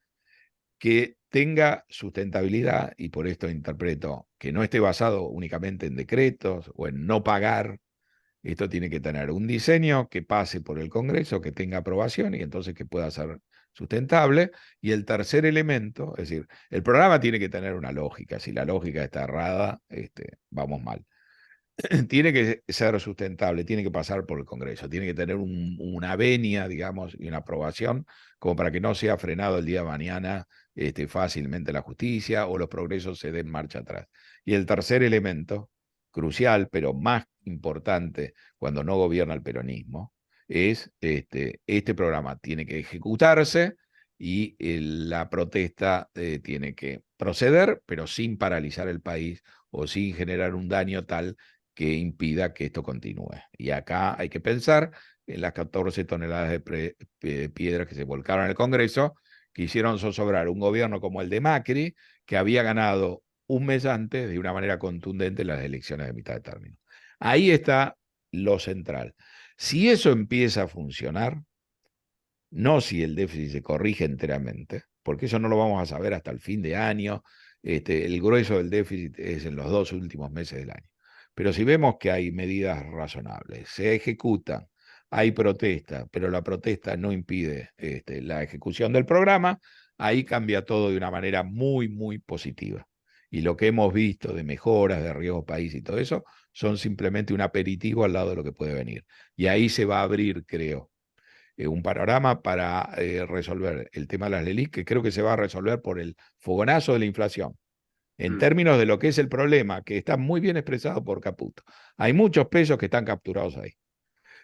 que tenga sustentabilidad, y por esto interpreto que no esté basado únicamente en decretos o en no pagar. Esto tiene que tener un diseño que pase por el Congreso, que tenga aprobación y entonces que pueda ser sustentable. Y el tercer elemento, es decir, el programa tiene que tener una lógica. Si la lógica está errada, vamos mal. Tiene que ser sustentable, tiene que pasar por el Congreso, tiene que tener una venia, digamos, y una aprobación, como para que no sea frenado el día de mañana fácilmente la justicia o los progresos se den marcha atrás. Y el tercer elemento, crucial, pero más importante cuando no gobierna el peronismo, es este programa tiene que ejecutarse y la protesta tiene que proceder, pero sin paralizar el país o sin generar un daño tal que impida que esto continúe. Y acá hay que pensar en las 14 toneladas de piedras que se volcaron en el Congreso, que hicieron zozobrar un gobierno como el de Macri, que había ganado un mes antes de una manera contundente las elecciones de mitad de término. Ahí está lo central. Si eso empieza a funcionar, no si el déficit se corrige enteramente, porque eso no lo vamos a saber hasta el fin de año. El grueso del déficit es en los 2 últimos meses del año. Pero si vemos que hay medidas razonables, se ejecutan, hay protesta, pero la protesta no impide la ejecución del programa, ahí cambia todo de una manera muy, muy positiva. Y lo que hemos visto de mejoras, de riesgo país y todo eso, son simplemente un aperitivo al lado de lo que puede venir. Y ahí se va a abrir, creo, un panorama para resolver el tema de las LELIC, que creo que se va a resolver por el fogonazo de la inflación. En Mm. términos de lo que es el problema, que está muy bien expresado por Caputo. Hay muchos pesos que están capturados ahí,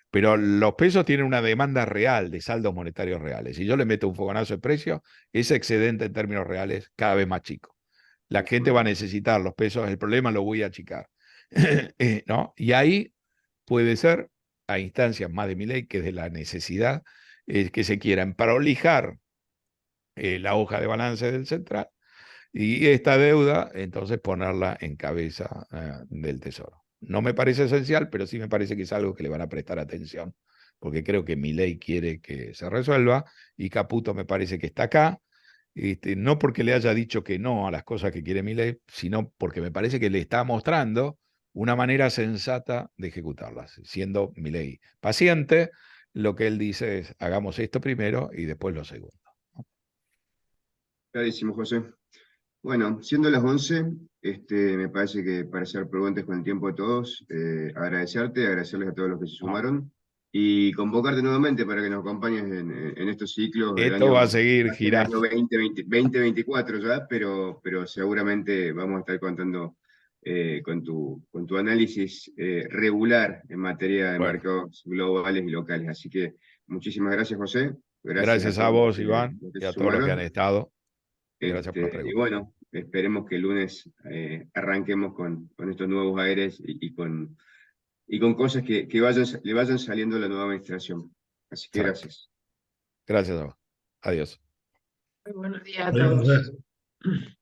pero los pesos tienen una demanda real de saldos monetarios reales. Si yo le meto un fogonazo de precio, ese excedente en términos reales cada vez más chico. La gente va a necesitar los pesos, el problema lo voy a achicar. ¿No? Y ahí puede ser, a instancias más de mi ley, que de la necesidad, que se quieran prolijar la hoja de balance del central y esta deuda, entonces ponerla en cabeza del Tesoro. No me parece esencial, pero sí me parece que es algo que le van a prestar atención, porque creo que Milei quiere que se resuelva y Caputo me parece que está acá, no porque le haya dicho que no a las cosas que quiere Milei, sino porque me parece que le está mostrando una manera sensata de ejecutarlas, siendo Milei paciente. Lo que él dice es, hagamos esto primero y después lo segundo. Clarísimo, José. Bueno, siendo las 11, me parece que para ser prudentes con el tiempo de todos, agradecerte, agradecerles a todos los que se ¿No? sumaron y convocarte nuevamente para que nos acompañes en estos ciclos del Esto va a año, seguir va a ser el año girando. 2024 ya, pero seguramente vamos a estar contando con tu análisis regular en materia de Bueno. mercados globales y locales. Así que muchísimas gracias, José. Gracias a Gracias a todos vos, Iván, los que y se a todos los que han sumaron. estado. Y gracias por la Y pregunta. bueno, esperemos que el lunes arranquemos con estos nuevos aires y con cosas que le vayan saliendo a la nueva administración. Así que Exacto. gracias. Gracias a vos. Adiós. Muy buenos días a Adiós, todos. José.